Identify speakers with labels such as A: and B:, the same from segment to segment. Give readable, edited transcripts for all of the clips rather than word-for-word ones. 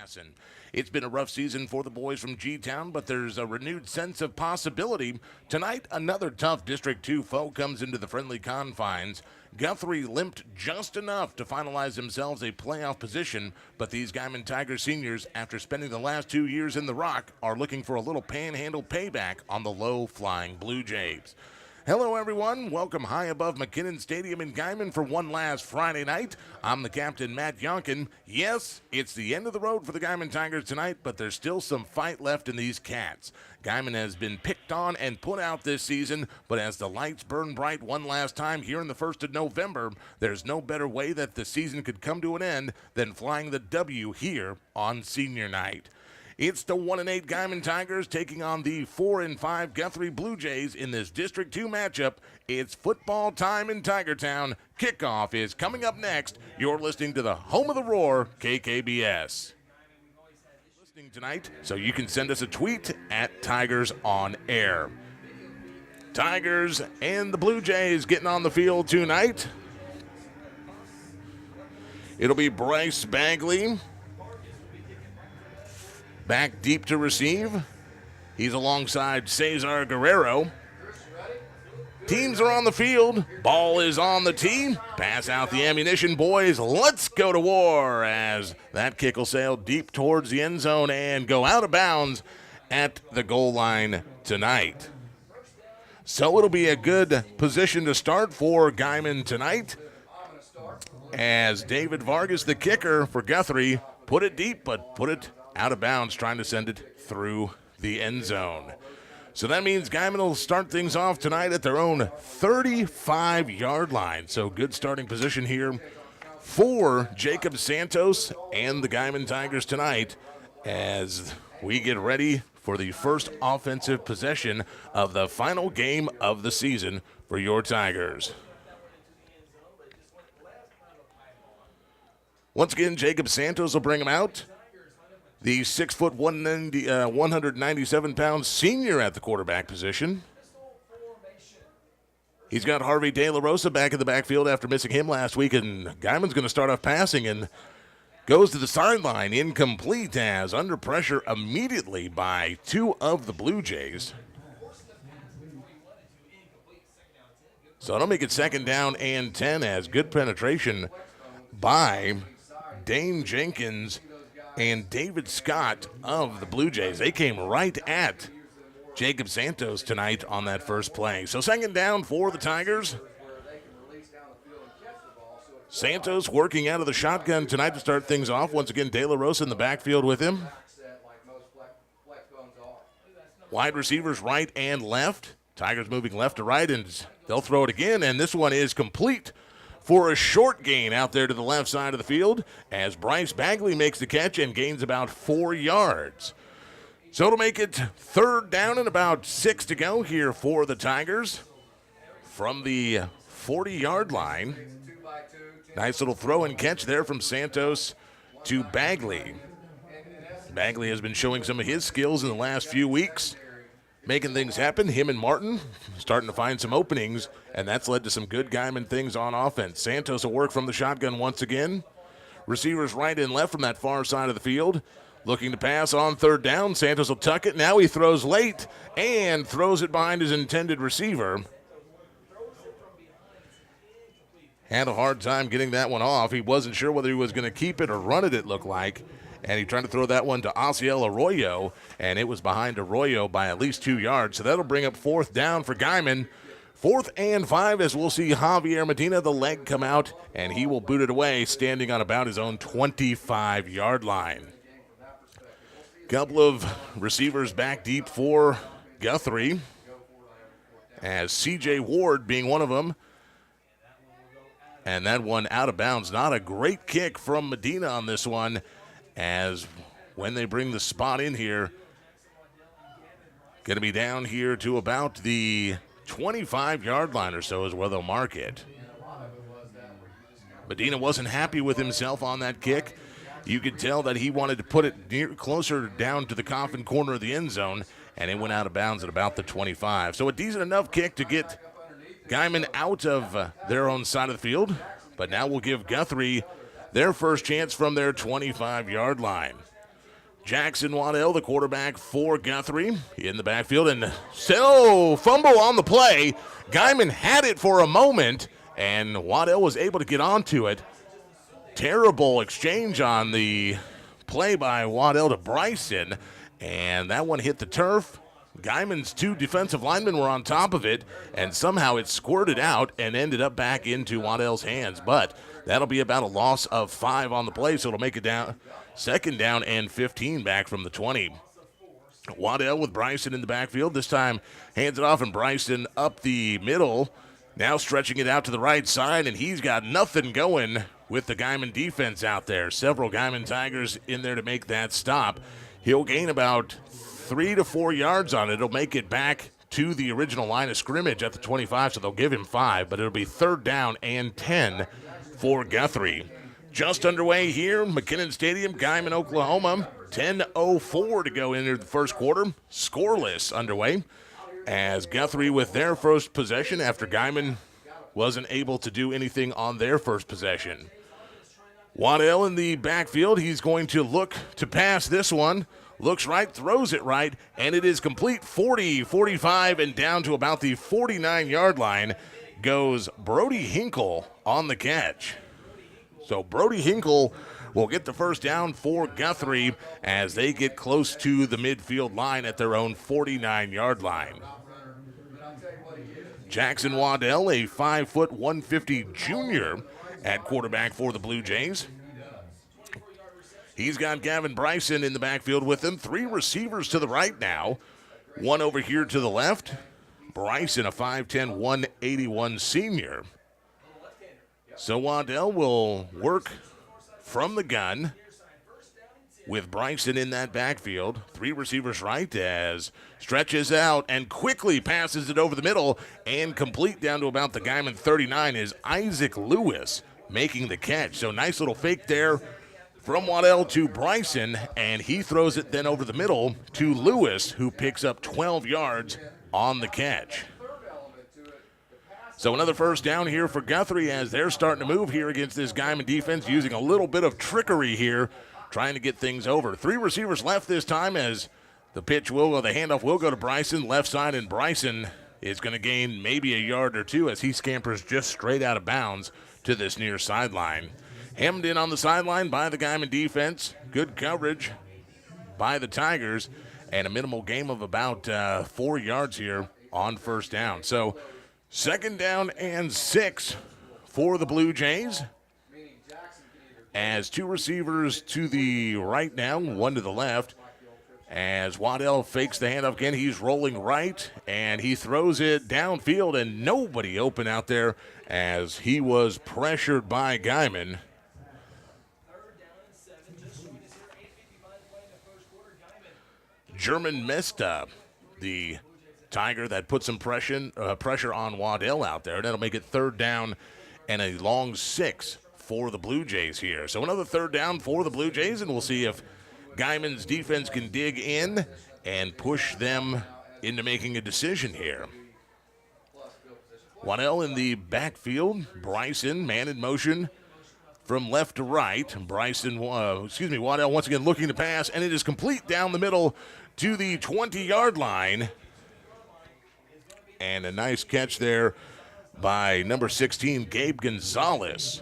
A: Assassin. It's been a rough season for the boys from G-Town, but there's a renewed sense of possibility. Tonight, another tough District 2 foe comes into the friendly confines. Guthrie limped just enough to finalize themselves a playoff position, but these Guymon Tigers seniors, after spending the last 2 years in the Rock, are looking for a little panhandle payback on the low-flying Blue Jays. Hello, everyone. Welcome high above McKinnon Stadium in Guymon for one last Friday night. I'm the captain, Matt Yonkin. Yes, it's the end of the road for the Guymon Tigers tonight, but there's still some fight left in these cats. Guymon has been picked on and put out this season, but as the lights burn bright one last time here in the 1st of November, there's no better way that the season could come to an end than flying the W here on senior night. It's the 1-8 Guymon Tigers taking on the 4-5 Guthrie Blue Jays in this District 2 matchup. It's football time in Tigertown. Kickoff is coming up next. You're listening to the home of the Roar, KKBS. Listening tonight, so you can send us a tweet at Tigers on Air. Tigers and the Blue Jays getting on the field tonight. It'll be Bryce Bagley back deep to receive. He's alongside Cesar Guerrero. Teams are on the field. Ball is on the tee. Pass out the ammunition, boys. Let's go to war as that kick will sail deep towards the end zone and go out of bounds at the goal line tonight. So it'll be a good position to start for Guymon tonight as David Vargas, the kicker for Guthrie, put it deep but put it out of bounds, trying to send it through the end zone. So that means Guymon will start things off tonight at their own 35-yard line. So good starting position here for Jacob Santos and the Guymon Tigers tonight as we get ready for the first offensive possession of the final game of the season for your Tigers. Once again, Jacob Santos will bring him out. The 6', 197-pound senior at the quarterback position. He's got Harvey De La Rosa back in the backfield after missing him last week, and Guymon's going to start off passing and goes to the sideline, incomplete as under pressure immediately by two of the Blue Jays. So it'll make it 2nd down and 10 as good penetration by Dane Jenkins and David Scott of the Blue Jays. They came right at Jacob Santos tonight on that first play. So 2nd down for the Tigers. Santos working out of the shotgun tonight to start things off. Once again, De La Rosa in the backfield with him. Wide receivers right and left. Tigers moving left to right, and they'll throw it again, and this one is complete for a short gain out there to the left side of the field as Bryce Bagley makes the catch and gains about 4 yards. So to make it 3rd down and about 6 to go here for the Tigers from the 40-yard line. Nice little throw and catch there from Santos to Bagley. Bagley has been showing some of his skills in the last few weeks, making things happen. Him and Martin starting to find some openings, and that's led to some good Guymon things on offense. Santos will work from the shotgun once again. Receivers right and left from that far side of the field. Looking to pass on 3rd down. Santos will tuck it. Now he throws late and throws it behind his intended receiver. Had a hard time getting that one off. He wasn't sure whether he was going to keep it or run it looked like. And he tried to throw that one to Asiel Arroyo, and it was behind Arroyo by at least 2 yards. So that'll bring up 4th down for Guymon. 4th and 5 as we'll see Javier Medina, the leg come out, and he will boot it away, standing on about his own 25-yard line. Couple of receivers back deep for Guthrie, as C.J. Ward being one of them. And that one out of bounds. Not a great kick from Medina on this one, as when they bring the spot in here, going to be down here to about the 25-yard line or so is where they'll mark it. Medina wasn't happy with himself on that kick. You could tell that he wanted to put it closer down to the coffin corner of the end zone, and it went out of bounds at about the 25. So a decent enough kick to get Guymon out of their own side of the field, but now we'll give Guthrie their first chance from their 25-yard line. Jackson Waddell, the quarterback for Guthrie, in the backfield. And so, fumble on the play. Guymon had it for a moment, and Waddell was able to get onto it. Terrible exchange on the play by Waddell to Bryson, and that one hit the turf. Guymon's two defensive linemen were on top of it, and somehow it squirted out and ended up back into Waddell's hands. But that'll be about a loss of 5 on the play, so it'll make it down, second down and 15 back from the 20. Waddell with Bryson in the backfield. This time hands it off, and Bryson up the middle, now stretching it out to the right side, and he's got nothing going with the Guymon defense out there. Several Guymon Tigers in there to make that stop. He'll gain about 3 to 4 yards on it. It'll make it back to the original line of scrimmage at the 25, so they'll give him 5, but it'll be third down and 10 for Guthrie. Just underway here, McKinnon Stadium, Guymon, Oklahoma. 10:04 to go into the first quarter. Scoreless underway as Guthrie with their first possession after Guymon wasn't able to do anything on their first possession. Waddell in the backfield. He's going to look to pass this one. Looks right, throws it right, and it is complete. 40, 45, and down to about the 49-yard line goes Brody Hinkle on the catch. So Brody Hinkle will get the first down for Guthrie as they get close to the midfield line at their own 49-yard line. Jackson Waddell, a 5', 150 junior at quarterback for the Blue Jays. He's got Gavin Bryson in the backfield with him. 3 receivers to the right now. 1 over here to the left. Bryson, a 5'10", 181 senior. So Waddell will work from the gun with Bryson in that backfield. 3 receivers right as stretches out and quickly passes it over the middle and complete down to about the Guymon 39 is Isaac Lewis making the catch. So nice little fake there from Waddell to Bryson, and he throws it then over the middle to Lewis, who picks up 12 yards on the catch. So another first down here for Guthrie as they're starting to move here against this Guymon defense, using a little bit of trickery here, trying to get things over. 3 receivers left this time as the handoff will go to Bryson, left side, and Bryson is going to gain maybe a yard or 2 as he scampers just straight out of bounds to this near sideline. Hemmed in on the sideline by the Guymon defense. Good coverage by the Tigers, and a minimal gain of about 4 yards here on first down. So second down and 6 for the Blue Jays, as 2 receivers to the right now, 1 to the left. As Waddell fakes the handoff again, he's rolling right, and he throws it downfield, and nobody open out there as he was pressured by Guymon. German Mesta, the Tiger that put some pressure on Waddell out there. That'll make it third down and a long 6 for the Blue Jays here. So another third down for the Blue Jays, and we'll see if Guymon's defense can dig in and push them into making a decision here. Waddell in the backfield. Bryson, man in motion from left to right. Waddell once again looking to pass, and it is complete down the middle to the 20-yard line. And a nice catch there by number 16, Gabe Gonzalez.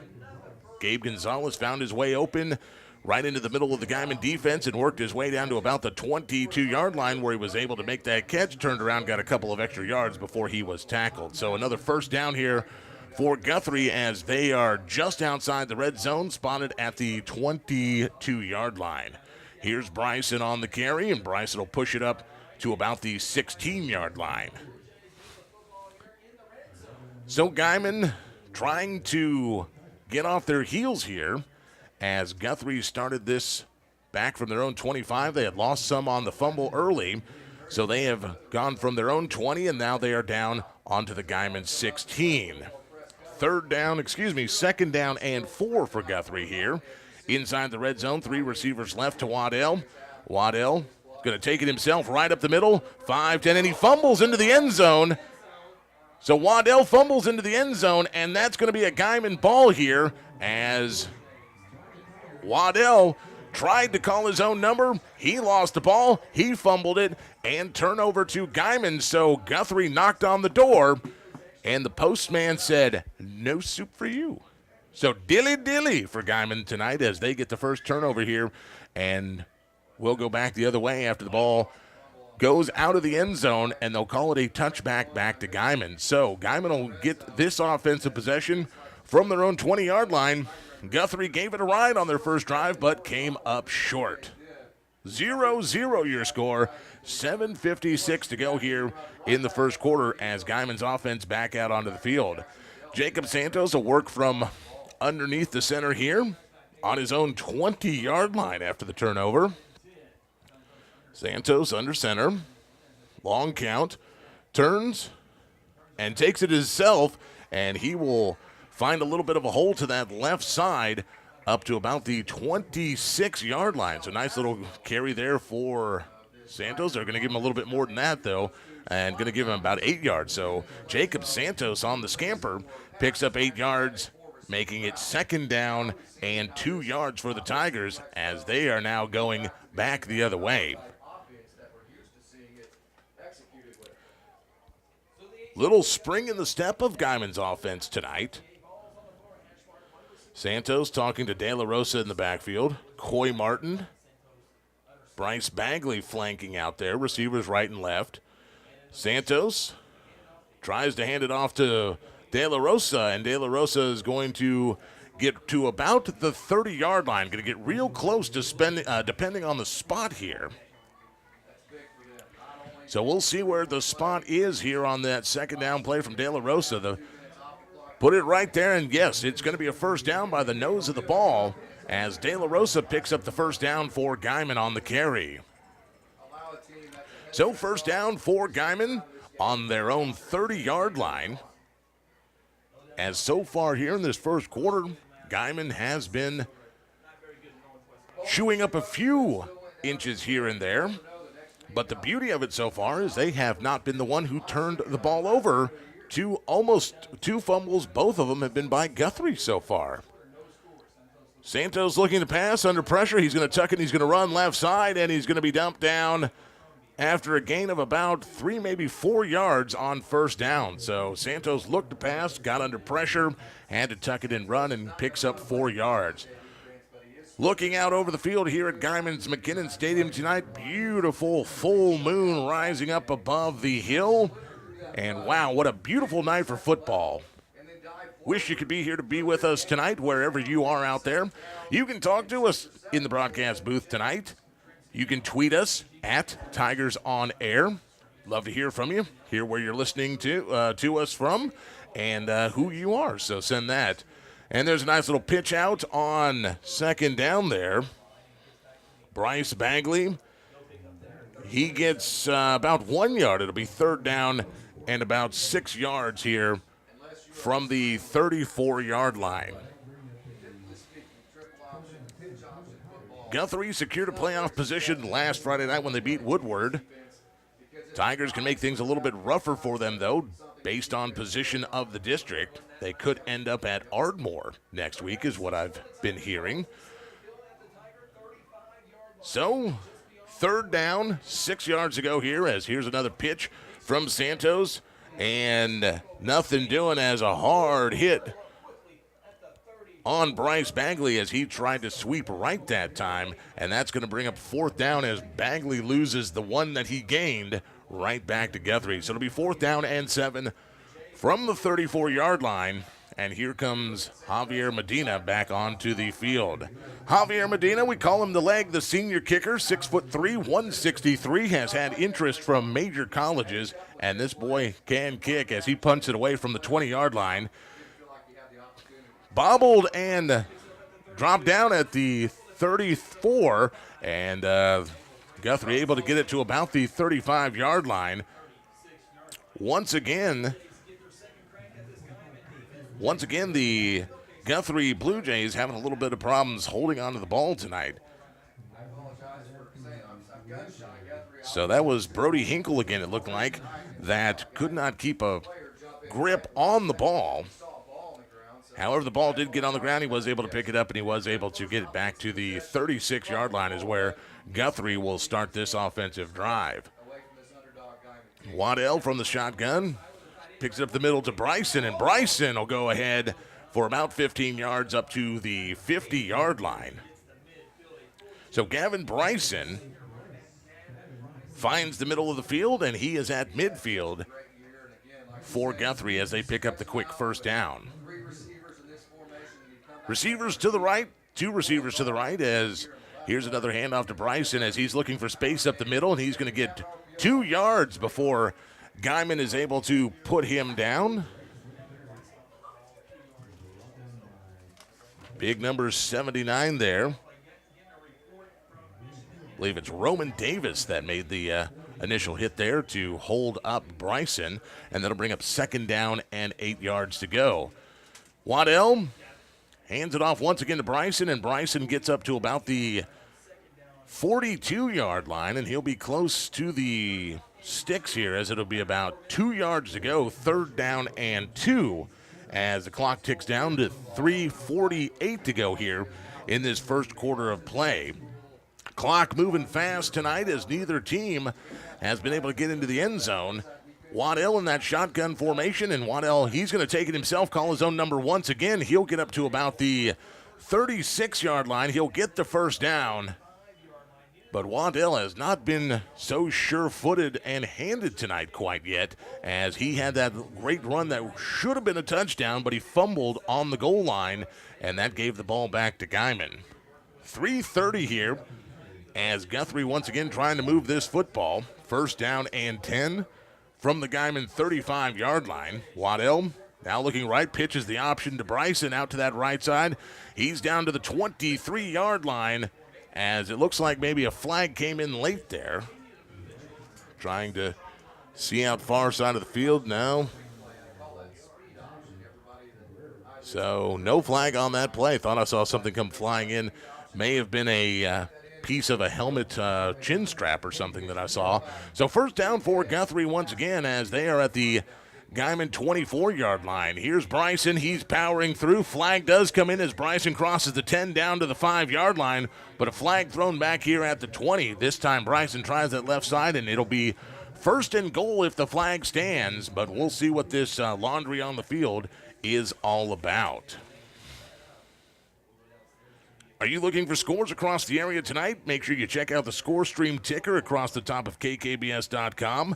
A: Gabe Gonzalez found his way open right into the middle of the Guymon defense and worked his way down to about the 22-yard line where he was able to make that catch, turned around, got a couple of extra yards before he was tackled. So another first down here for Guthrie as they are just outside the red zone, spotted at the 22-yard line. Here's Bryson on the carry, and Bryson will push it up to about the 16-yard line. So Guymon trying to get off their heels here as Guthrie started this back from their own 25. They had lost some on the fumble early, so they have gone from their own 20, and now they are down onto the Guymon 16. Second down and 4 for Guthrie here. Inside the red zone, 3 receivers left to Waddell. Waddell going to take it himself right up the middle, 5-10, and he fumbles into the end zone. So Waddell fumbles into the end zone, and that's going to be a Guymon ball here as Waddell tried to call his own number. He lost the ball. He fumbled it, and turnover to Guymon. So Guthrie knocked on the door, and the postman said, "No soup for you." So dilly-dilly for Guymon tonight as they get the first turnover here, and we'll go back the other way after the ball goes out of the end zone, and they'll call it a touchback back to Guymon. So Guymon will get this offensive possession from their own 20-yard line. Guthrie gave it a ride on their first drive, but came up short. 0-0 your score. 7:56 to go here in the first quarter as Guymon's offense back out onto the field. Jacob Santos will work from underneath the center here on his own 20-yard line after the turnover. Santos under center. Long count. Turns and takes it himself, and he will find a little bit of a hole to that left side up to about the 26-yard line. So nice little carry there for Santos. They're going to give him a little bit more than that, though, and going to give him about 8 yards. So Jacob Santos on the scamper picks up 8 yards, making it second down and 2 yards for the Tigers as they are now going back the other way. Little spring in the step of Guymon's offense tonight. Santos talking to De La Rosa in the backfield. Coy Martin. Bryce Bagley flanking out there. Receivers right and left. Santos tries to hand it off to De La Rosa, and De La Rosa is going to get to about the 30-yard line. Going to get real close to depending on the spot here. So we'll see where the spot is here on that second down play from De La Rosa. Put it right there, and yes, it's going to be a first down by the nose of the ball as De La Rosa picks up the first down for Guymon on the carry. So first down for Guymon on their own 30-yard line. As so far here in this first quarter, Guymon has been chewing up a few inches here and there. But the beauty of it so far is they have not been the one who turned the ball over. Almost two fumbles, both of them have been by Guthrie so far. Santos looking to pass under pressure. He's going to tuck it, he's going to run left side, and he's going to be dumped down after a gain of about 3, maybe 4 yards on first down. So Santos looked to pass, got under pressure, had to tuck it and run, and picks up 4 yards. Looking out over the field here at Guymon's McKinnon Stadium tonight, beautiful full moon rising up above the hill. And wow, what a beautiful night for football. Wish you could be here to be with us tonight, wherever you are out there. You can talk to us in the broadcast booth tonight. You can tweet us at Tigers on Air. Love to hear from you, hear where you're listening to us from, and who you are. So send that. And there's a nice little pitch out on second down there. Bryce Bagley, he gets about 1 yard. It'll be third down and about 6 yards here from the 34-yard line. Guthrie secured a playoff position last Friday night when they beat Woodward. Tigers can make things a little bit rougher for them, though, based on position of the district. They could end up at Ardmore next week, is what I've been hearing. So, third down, 6 yards to go here, as here's another pitch from Santos, and nothing doing as a hard hit on Bryce Bagley as he tried to sweep right that time, and that's going to bring up fourth down as Bagley loses the one that he gained right back to Guthrie. So it'll be fourth down and 7 from the 34-yard line, and here comes Javier Medina back onto the field. Javier Medina, we call him the leg, the senior kicker, 6'3", 163, has had interest from major colleges, and this boy can kick as he punts it away from the 20-yard line. Bobbled and dropped down at the 34, and Guthrie able to get it to about the 35-yard line. Once again, the Guthrie Blue Jays having a little bit of problems holding onto the ball tonight. So that was Brody Hinkle again, it looked like, that could not keep a grip on the ball. However, the ball did get on the ground. He was able to pick it up, and he was able to get it back to the 36-yard line is where Guthrie will start this offensive drive. Waddell from the shotgun picks it up the middle to Bryson, and Bryson will go ahead for about 15 yards up to the 50-yard line. So Gavin Bryson finds the middle of the field, and he is at midfield for Guthrie as they pick up the quick first down. Receivers to the right, two receivers to the right, as here's another handoff to Bryson as he's looking for space up the middle, and he's going to get 2 yards before Guymon is able to put him down. Big number 79 there. I believe it's Roman Davis that made the initial hit there to hold up Bryson, and that'll bring up second down and 8 yards to go. Waddell hands it off once again to Bryson, and Bryson gets up to about the 42-yard line, and he'll be close to the sticks here as it'll be about 2 yards to go, third down and 2, as the clock ticks down to 3:48 to go here in this first quarter of play. Clock moving fast tonight as neither team has been able to get into the end zone. Waddell in that shotgun formation, and Waddell, he's going to take it himself, call his own number once again. He'll get up to about the 36-yard line. He'll get the first down. But Waddell has not been so sure-footed and handed tonight quite yet, as he had that great run that should have been a touchdown, but he fumbled on the goal line, and that gave the ball back to Guymon. 3:30 here, as Guthrie once again trying to move this football. First down and 10 from the Guymon 35-yard line. Waddell now looking right, pitches the option to Bryson out to that right side. He's down to the 23-yard line, as it looks like maybe a flag came in late there. Trying to see out far side of the field now. So no flag on that play. Thought I saw something come flying in. May have been a piece of a helmet chin strap or something that I saw. So first down for Guthrie once again, as they are at the Guymon 24-yard line. Here's Bryson. He's powering through. Flag does come in as Bryson crosses the 10 down to the 5-yard line, but a flag thrown back here at the 20. This time Bryson tries that left side, and it'll be first and goal if the flag stands, but we'll see what this laundry on the field is all about. Are you looking for scores across the area tonight? Make sure you check out the score stream ticker across the top of kkbs.com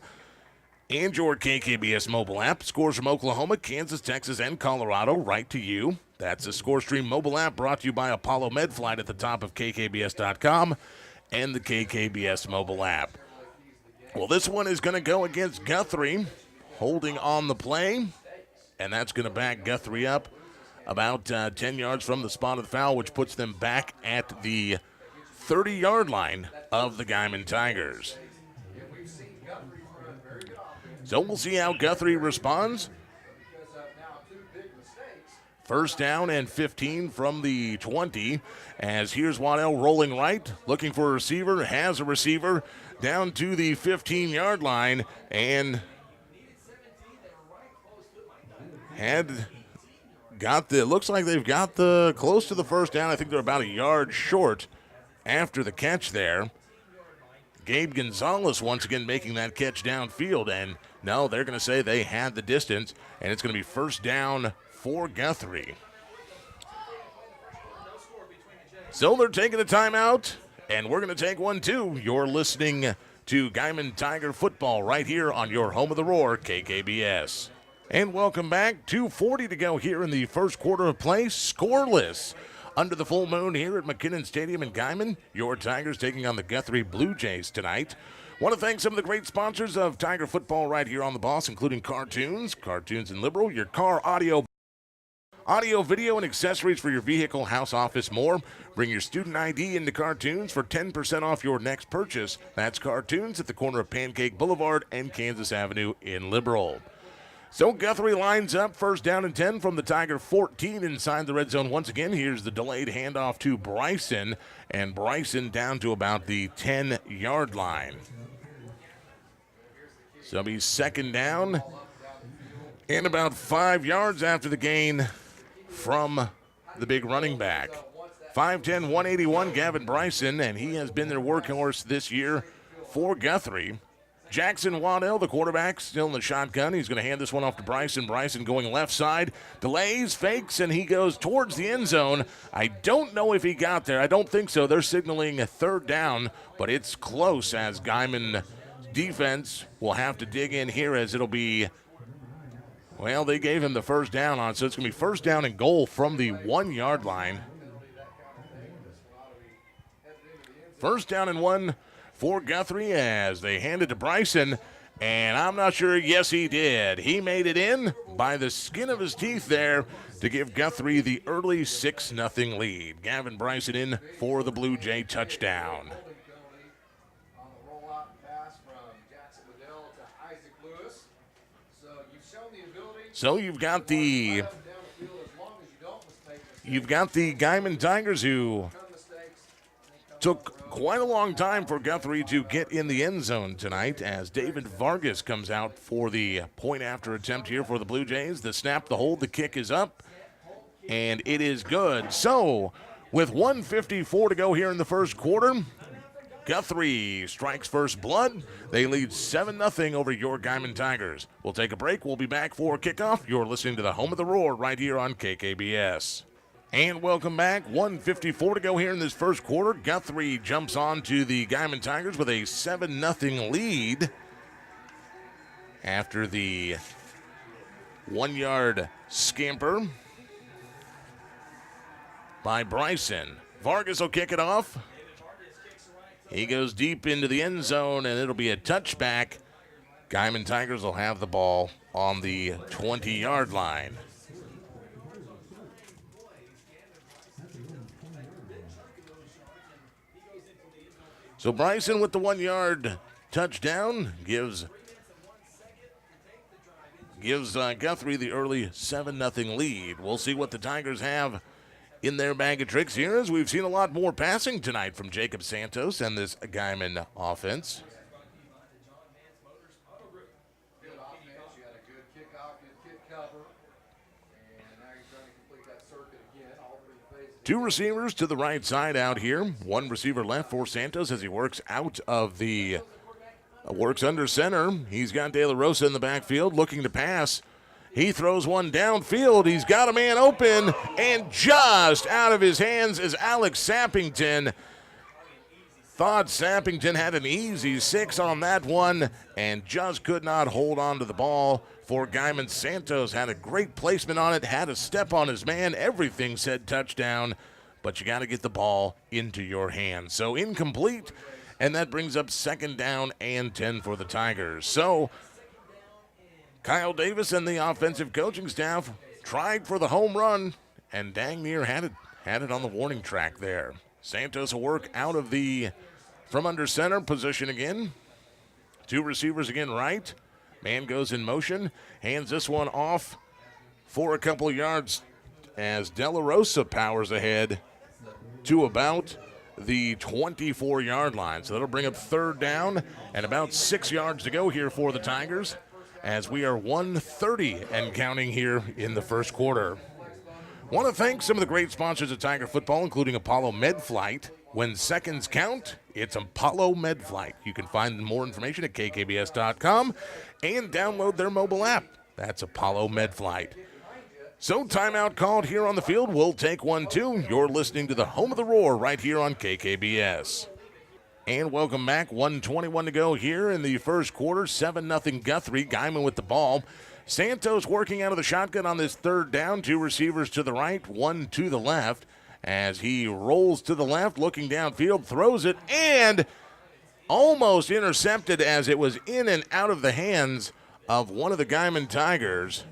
A: and your KKBS mobile app. Scores from Oklahoma, Kansas, Texas, and Colorado right to you. That's the Score Stream mobile app brought to you by Apollo MedFlight at the top of kkbs.com and the KKBS mobile app. Well, this one is going to go against Guthrie, holding on the play, and that's going to back Guthrie up about 10 yards from the spot of the foul, which puts them back at the 30-yard line of the Guymon Tigers. So we'll see how Guthrie responds. First down and 15 from the 20, as here's Waddell rolling right, looking for a receiver, has a receiver down to the 15-yard line, and looks like they've got the close to the first down. I think they're about a yard short after the catch there. Gabe Gonzalez once again making that catch downfield, and no, they're going to say they had the distance, and it's going to be first down for Guthrie. So they're taking a timeout, and we're going to take one too. You're listening to Guymon Tiger football right here on your home of the Roar, KKBS. And welcome back. 2:40 to go here in the first quarter of play. Scoreless under the full moon here at McKinnon Stadium in Guymon. Your Tigers taking on the Guthrie Blue Jays tonight. Want to thank some of the great sponsors of Tiger football right here on the Boss, including Cartoons and Liberal, your car audio, video, and accessories for your vehicle, house, office, more. Bring your student ID into Cartoons for 10% off your next purchase. That's Cartoons at the corner of Pancake Boulevard and Kansas Avenue in Liberal. So Guthrie lines up, first down and 10 from the Tiger 14 inside the red zone once again. Here's the delayed handoff to Bryson, and Bryson down to about the 10-yard line. So he's second down and about 5 yards after the gain from the big running back. 5'10", 181, Gavin Bryson, and he has been their workhorse this year for Guthrie. Jackson Waddell, the quarterback, still in the shotgun. He's going to hand this one off to Bryson. Bryson going left side, delays, fakes, and he goes towards the end zone. I don't know if he got there. I don't think so. They're signaling a third down, but it's close as Guymon defense will have to dig in here as it'll be, well, they gave him the first down on, so it's going to be first down and goal from the 1 yard line. First down and 1 for Guthrie as they hand it to Bryson, and I'm not sure, yes, he did. He made it in by the skin of his teeth there to give Guthrie the early 6-0 lead. Gavin Bryson in for the Blue Jay touchdown. So you've got the Guymon Tigers, who took quite a long time for Guthrie to get in the end zone tonight, as David Vargas comes out for the point after attempt here for the Blue Jays. The snap, the hold, the kick is up, and it is good. So with 1:54 to go here in the first quarter, Guthrie strikes first blood. They lead 7-0 over your Guymon Tigers. We'll take a break. We'll be back for kickoff. You're listening to the Home of the Roar right here on KKBS. And welcome back. 1:54 to go here in this first quarter. Guthrie jumps on to the Guymon Tigers with a 7-0 lead after the 1 yard scamper by Bryson. Vargas will kick it off. He goes deep into the end zone, and it'll be a touchback. Guymon Tigers will have the ball on the 20 yard line. So Bryson with the 1 yard touchdown gives Guthrie the early 7-0 lead. We'll see what the Tigers have in their bag of tricks here, as we've seen a lot more passing tonight from Jacob Santos and this Guymon offense. Two receivers to the right side out here. One receiver left for Santos as he works under center. He's got De La Rosa in the backfield looking to pass. He throws one downfield. He's got a man open, and just out of his hands is Alex Sappington. Thought Sappington had an easy 6 on that one and just could not hold on to the ball for Guymon. Santos had a great placement on it, had a step on his man. Everything said touchdown, but you got to get the ball into your hands. So incomplete, and that brings up second down and 10 for the Tigers. So Kyle Davis and the offensive coaching staff tried for the home run and dang near had it on the warning track there. Santos will work out of from under center position again. Two receivers again right. Man goes in motion, hands this one off for a couple of yards as De La Rosa powers ahead to about the 24 yard line. So that'll bring up third down and about 6 yards to go here for the Tigers, as we are 1:30 and counting here in the first quarter. Want to thank some of the great sponsors of Tiger football, including Apollo MedFlight. When seconds count, it's Apollo MedFlight. You can find more information at kkbs.com and download their mobile app. That's Apollo MedFlight. So timeout called here on the field. We'll take one, too. You're listening to the Home of the Roar right here on KKBS. And welcome back. 1:21 to go here in the first quarter. 7-0 Guthrie. Guymon with the ball. Santos working out of the shotgun on this third down. Two receivers to the right, one to the left. As he rolls to the left, looking downfield, throws it, and almost intercepted as it was in and out of the hands of one of the Guymon Tigers.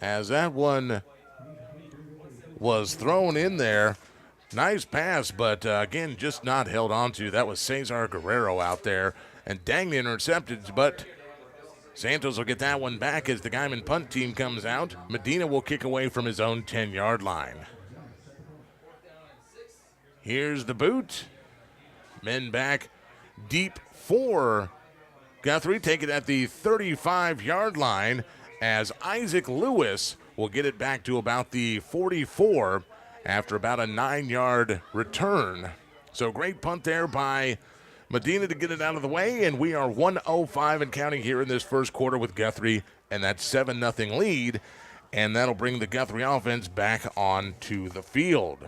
A: As that one was thrown in there. Nice pass, but again, just not held on to. That was Cesar Guerrero out there, and dang, intercepted, but Santos will get that one back as the Guymon punt team comes out. Medina will kick away from his own 10-yard line. Here's the boot. Men back deep for Guthrie. Take it at the 35-yard line as Isaac Lewis will get it back to about the 44 after about a 9-yard return. So great punt there by Medina to get it out of the way, and we are 1:05 and counting here in this first quarter with Guthrie, and that 7-0 lead, and that'll bring the Guthrie offense back onto the field.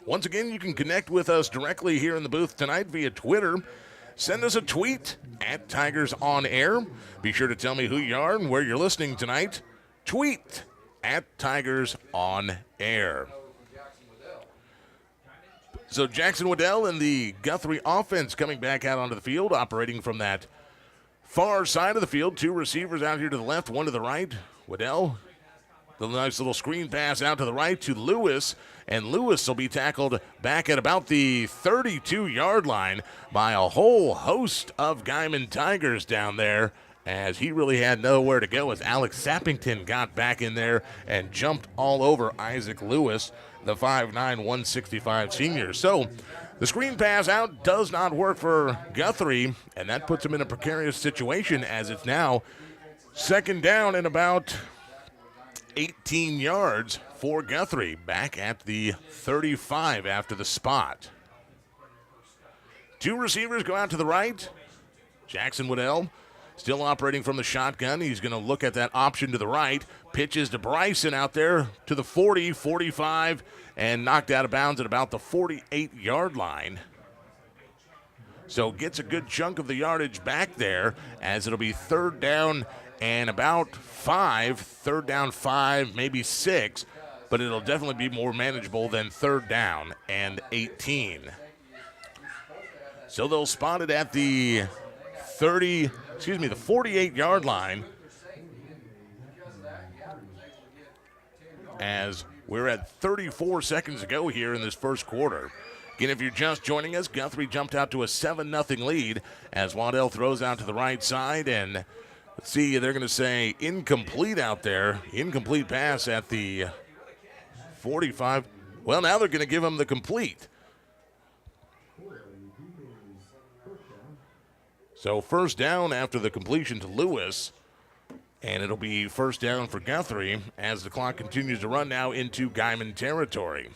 A: Once again, you can connect with us directly here in the booth tonight via Twitter. Send us a tweet at Tigers On Air. Be sure to tell me who you are and where you're listening tonight. Tweet at Tigers On Air. So Jackson Waddell and the Guthrie offense coming back out onto the field, operating from that far side of the field. Two receivers out here to the left, one to the right. Waddell, the nice little screen pass out to the right to Lewis, and Lewis will be tackled back at about the 32-yard line by a whole host of Guymon Tigers down there, as he really had nowhere to go as Alex Sappington got back in there and jumped all over Isaac Lewis, the 5'9", 165 senior. So the screen pass out does not work for Guthrie, and that puts him in a precarious situation as it's now second down and about 18 yards for Guthrie, back at the 35 after the spot. Two receivers go out to the right. Jackson Waddell still operating from the shotgun. He's going to look at that option to the right. Pitches to Bryson out there to the 40, 45, and knocked out of bounds at about the 48-yard line. So gets a good chunk of the yardage back there, as it'll be third down and about 5, third down 5, maybe 6, but it'll definitely be more manageable than third down and 18. So they'll spot it at the 48-yard line, as we're at 34 seconds to go here in this first quarter. Again, if you're just joining us, Guthrie jumped out to a 7-0 lead as Waddell throws out to the right side, and let's see, they're going to say incomplete out there. Incomplete pass at the 45. Well, now they're going to give him the complete. So first down after the completion to Lewis, and it'll be first down for Guthrie as the clock continues to run now into Guymon territory.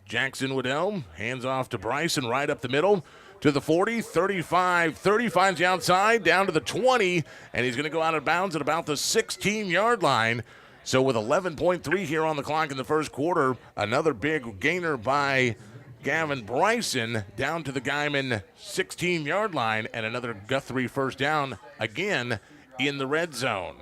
A: Jackson Waddell hands off to Bryson right up the middle to the 40, 35, 30 finds the outside, down to the 20, and he's going to go out of bounds at about the 16-yard line. So with 11.3 here on the clock in the first quarter, another big gainer by Gavin Bryson down to the Guymon 16-yard line, and another Guthrie first down again in the red zone.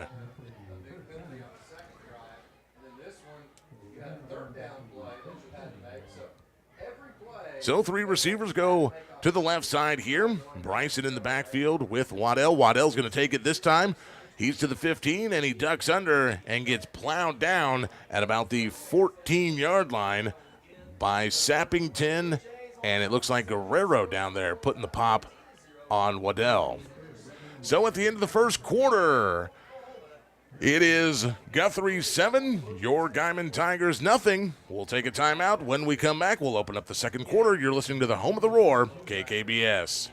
A: So three receivers go to the left side here. Bryson in the backfield with Waddell. Waddell's going to take it this time. He's to the 15, and he ducks under and gets plowed down at about the 14-yard line by Sappington, and it looks like Guerrero down there putting the pop on Waddell. So at the end of the first quarter, it is Guthrie 7, your Guymon Tigers nothing. We'll take a timeout. When we come back, we'll open up the second quarter. You're listening to the home of the Roar, KKBS.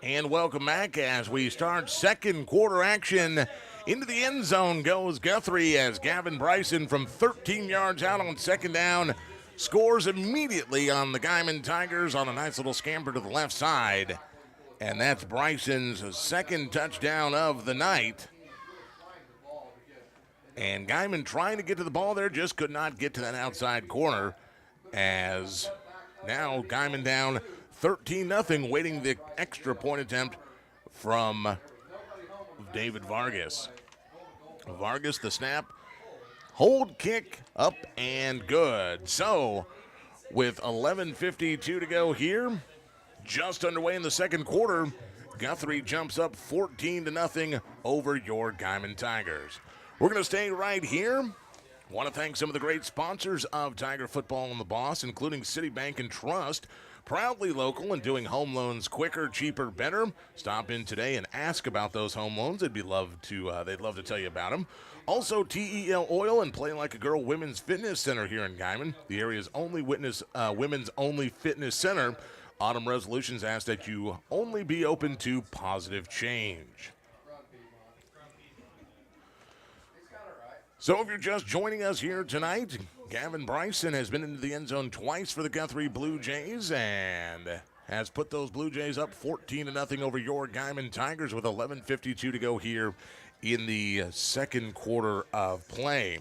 A: And welcome back as we start second quarter action. Into the end zone goes Guthrie as Gavin Bryson from 13 yards out on second down scores immediately on the Guymon Tigers on a nice little scamper to the left side. And that's Bryson's second touchdown of the night. And Guymon trying to get to the ball there, just could not get to that outside corner, as now Guymon down 13-0, waiting the extra point attempt from David Vargas. Vargas, the snap, hold, kick, up, and good. So, with 11:52 to go here, just underway in the second quarter, Guthrie jumps up 14-0 over your Guymon Tigers. We're going to stay right here Want to thank some of the great sponsors of Tiger Football and the Boss, including Citibank and Trust. Proudly local and doing home loans quicker, cheaper, better. Stop in today and ask about those home loans. They'd love to tell you about them. Also, TEL Oil and Play Like a Girl Women's Fitness Center here in Guymon, the area's only women's only fitness center. Autumn resolutions ask that you only be open to positive change. So if you're just joining us here tonight, Gavin Bryson has been into the end zone twice for the Guthrie Blue Jays and has put those Blue Jays up 14-0 over your Guymon Tigers with 11:52 to go here in the second quarter of play.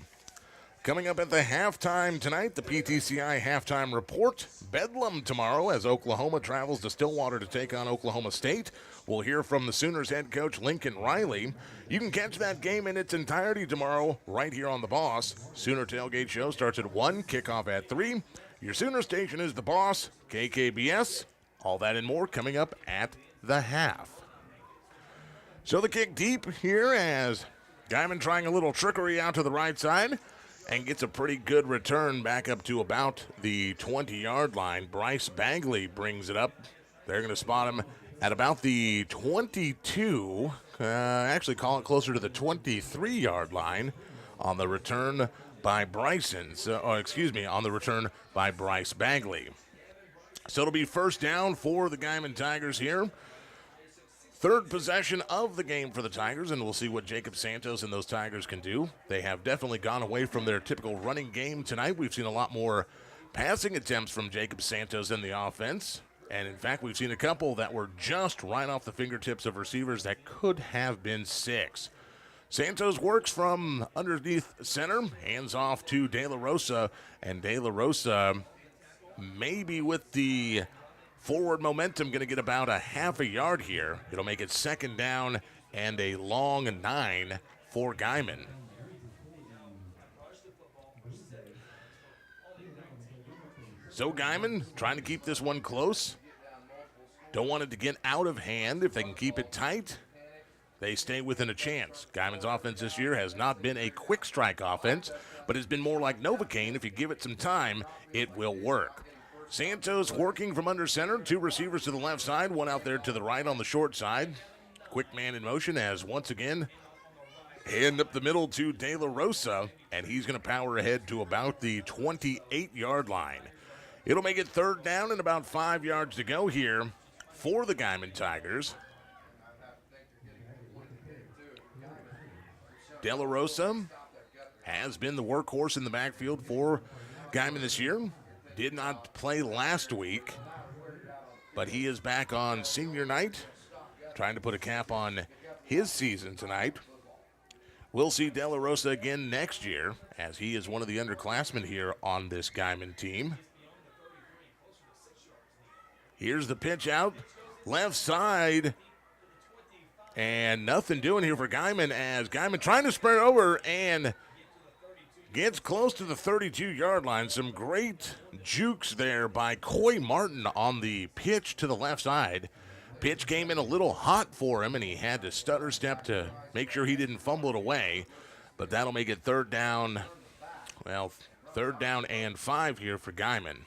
A: Coming up at the halftime tonight, the PTCI halftime report. Bedlam tomorrow as Oklahoma travels to Stillwater to take on Oklahoma State. We'll hear from the Sooners head coach Lincoln Riley. You can catch that game in its entirety tomorrow right here on The Boss. Sooner Tailgate Show starts at 1, kickoff at 3. Your Sooner station is The Boss, KKBS. All that and more coming up at the half. So the kick deep here as Guymon trying a little trickery out to the right side and gets a pretty good return back up to about the 20-yard line. Bryce Bagley brings it up. They're going to spot him at about the 22, actually call it closer to the 23-yard line on the return by on the return by Bryce Bagley. So it'll be first down for the Guymon Tigers here. Third possession of the game for the Tigers, and we'll see what Jacob Santos and those Tigers can do. They have definitely gone away from their typical running game tonight. We've seen a lot more passing attempts from Jacob Santos in the offense. And, in fact, we've seen a couple that were just right off the fingertips of receivers that could have been 6. Santos works from underneath center, hands off to De La Rosa, and De La Rosa maybe with the forward momentum going to get about a half a yard here. It'll make it second down and a long 9 for Guymon. So Guymon trying to keep this one close. Don't want it to get out of hand. If they can keep it tight, they stay within a chance. Guymon's offense this year has not been a quick strike offense, but has been more like Novocaine. If you give it some time, it will work. Santos working from under center. 2 receivers to the left side, 1 out there to the right on the short side. Quick man in motion as once again, hand up the middle to De La Rosa, and he's going to power ahead to about the 28-yard line. It'll make it third down and about 5 yards to go here for the Guymon Tigers. De La Rosa has been the workhorse in the backfield for Guymon this year. Did not play last week, but he is back on senior night, trying to put a cap on his season tonight. We'll see De La Rosa again next year, as he is one of the underclassmen here on this Guymon team. Here's the pitch out, left side, and nothing doing here for Guymon, as Guymon trying to spread over and gets close to the 32-yard line. Some great jukes there by Coy Martin on the pitch to the left side. Pitch came in a little hot for him, and he had to stutter step to make sure he didn't fumble it away. But that'll make it third down and 5 here for Guymon.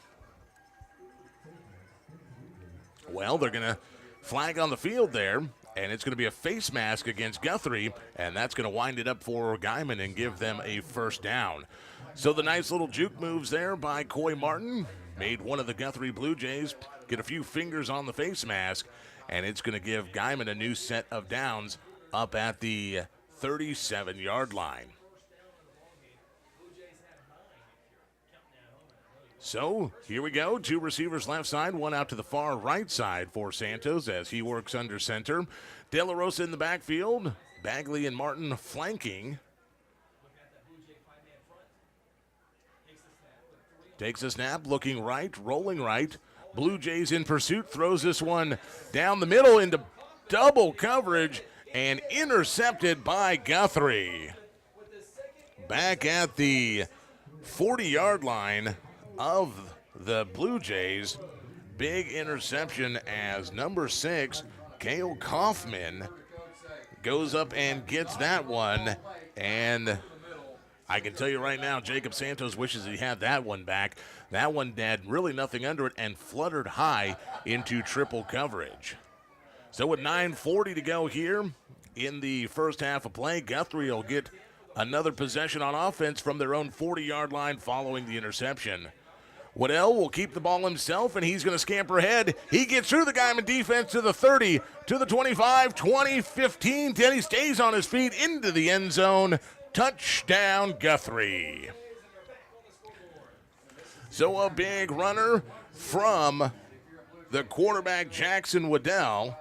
A: Well, they're going to flag on the field there, and it's going to be a face mask against Guthrie, and that's going to wind it up for Guymon and give them a first down. So the nice little juke moves there by Coy Martin made one of the Guthrie Blue Jays get a few fingers on the face mask, and it's going to give Guymon a new set of downs up at the 37-yard line. So here we go. 2 receivers left side, 1 out to the far right side for Santos as he works under center. De La Rosa in the backfield. Bagley and Martin flanking. Takes a snap, looking right, rolling right. Blue Jays in pursuit, throws this one down the middle into double coverage and intercepted by Guthrie. Back at the 40-yard line of the Blue Jays. Big interception as number 6, Cale Kaufman, goes up and gets that one. And I can tell you right now, Jacob Santos wishes he had that one back. That one had really nothing under it and fluttered high into triple coverage. So with 9:40 to go here in the first half of play, Guthrie will get another possession on offense from their own 40-yard line following the interception. Waddell will keep the ball himself, and he's going to scamper ahead. He gets through the Guymon defense to the 30, to the 25, 20, 15, 10. He stays on his feet into the end zone. Touchdown, Guthrie. So a big runner from the quarterback, Jackson Waddell,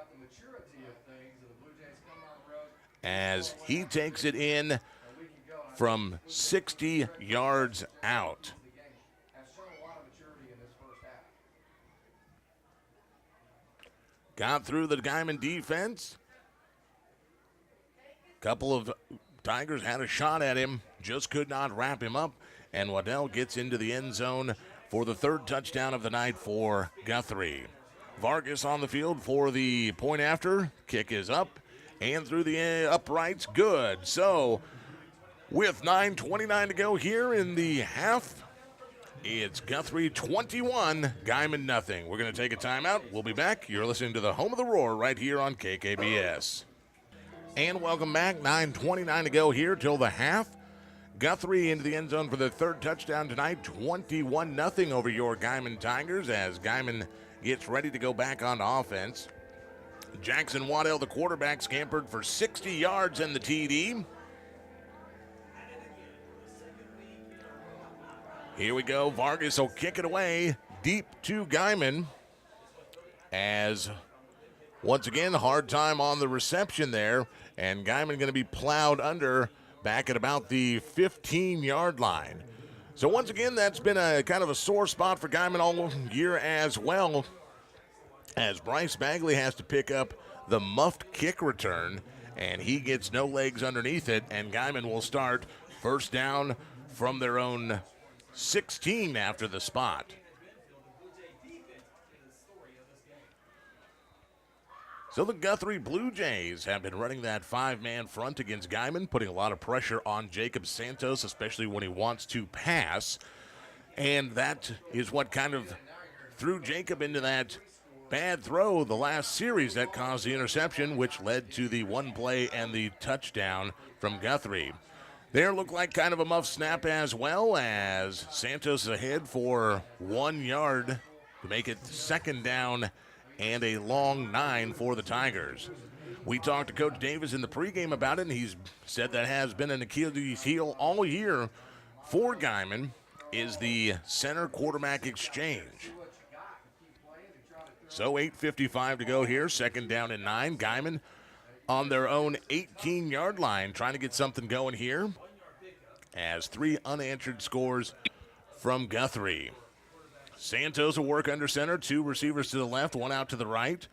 A: as he takes it in from 60 yards out. Got through the Guymon defense. Couple of Tigers had a shot at him, just could not wrap him up, and Waddell gets into the end zone for the third touchdown of the night for Guthrie. Vargas on the field for the point after. Kick is up and through the uprights. Good. So with 9:29 to go here in the half, it's Guthrie 21, Guymon nothing. We're going to take a timeout. We'll be back. You're listening to the Home of the Roar right here on KKBS. And welcome back. 9:29 to go here till the half. Guthrie into the end zone for the third touchdown tonight. 21-0 over your Guymon Tigers as Guymon gets ready to go back on offense. Jackson Waddell, the quarterback, scampered for 60 yards in the TD. Here we go. Vargas will kick it away deep to Guymon as once again, hard time on the reception there, and Guymon going to be plowed under back at about the 15-yard line. So once again, that's been a kind of a sore spot for Guymon all year as well, as Bryce Bagley has to pick up the muffed kick return, and he gets no legs underneath it, and Guymon will start first down from their own 16 after the spot. So the Guthrie Blue Jays have been running that five-man front against Guymon, putting a lot of pressure on Jacob Santos, especially when he wants to pass. And that is what kind of threw Jacob into that bad throw the last series that caused the interception, which led to the one play and the touchdown from Guthrie. There looked like kind of a muff snap as well, as Santos ahead for 1 yard to make it second down and a long 9 for the Tigers. We talked to Coach Davis in the pregame about it, and he's said that has been an Achilles heel all year for Guymon is the center quarterback exchange. So 8:55 to go here, second down and 9. Guymon on their own 18-yard line, trying to get something going here, as 3 unanswered scores from Guthrie. Santos will work under center, 2 receivers to the left, 1 out to the right.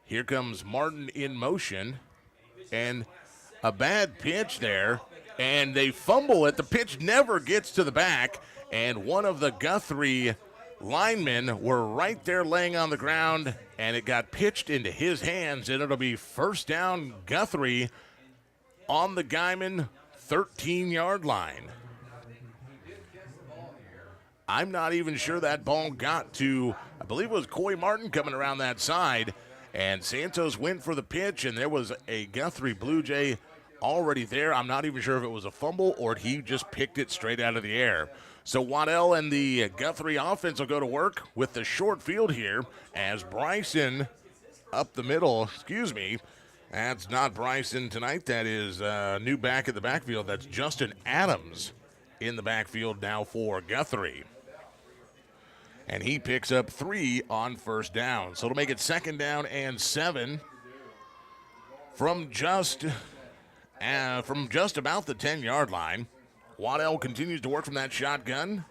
A: Here comes Martin in motion, and a bad pitch there, and they fumble it. The pitch never gets to the back, and one of the Guthrie linemen were right there laying on the ground, and it got pitched into his hands, and it'll be first down Guthrie on the Guymon 13-yard line. I'm not even sure that ball got to, I believe it was Coy Martin coming around that side, and Santos went for the pitch, and there was a Guthrie Blue Jay already there. I'm not even sure if it was a fumble or he just picked it straight out of the air. So Waddell and the Guthrie offense will go to work with the short field here as Bryson up the middle, that's not Bryson tonight. That is new back at the backfield. That's Justin Adams in the backfield now for Guthrie. And he picks up 3 on first down. So it'll make it second down and 7 from just about the 10-yard line. Waddell continues to work from that shotgun,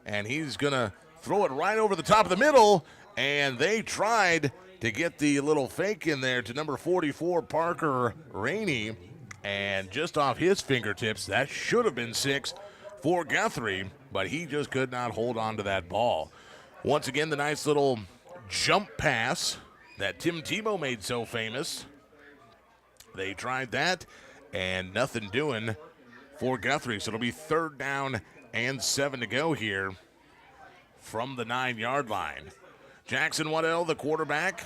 A: and he's going to throw it right over the top of the middle, and they tried to get the little fake in there to number 44, Parker Rainey, and just off his fingertips, that should have been 6 for Guthrie, but he just could not hold on to that ball. Once again, the nice little jump pass that Tim Tebow made so famous. They tried that, and nothing doing for Guthrie. So it'll be 3rd down and 7 to go here from the 9-yard line. Jackson Waddell, the quarterback.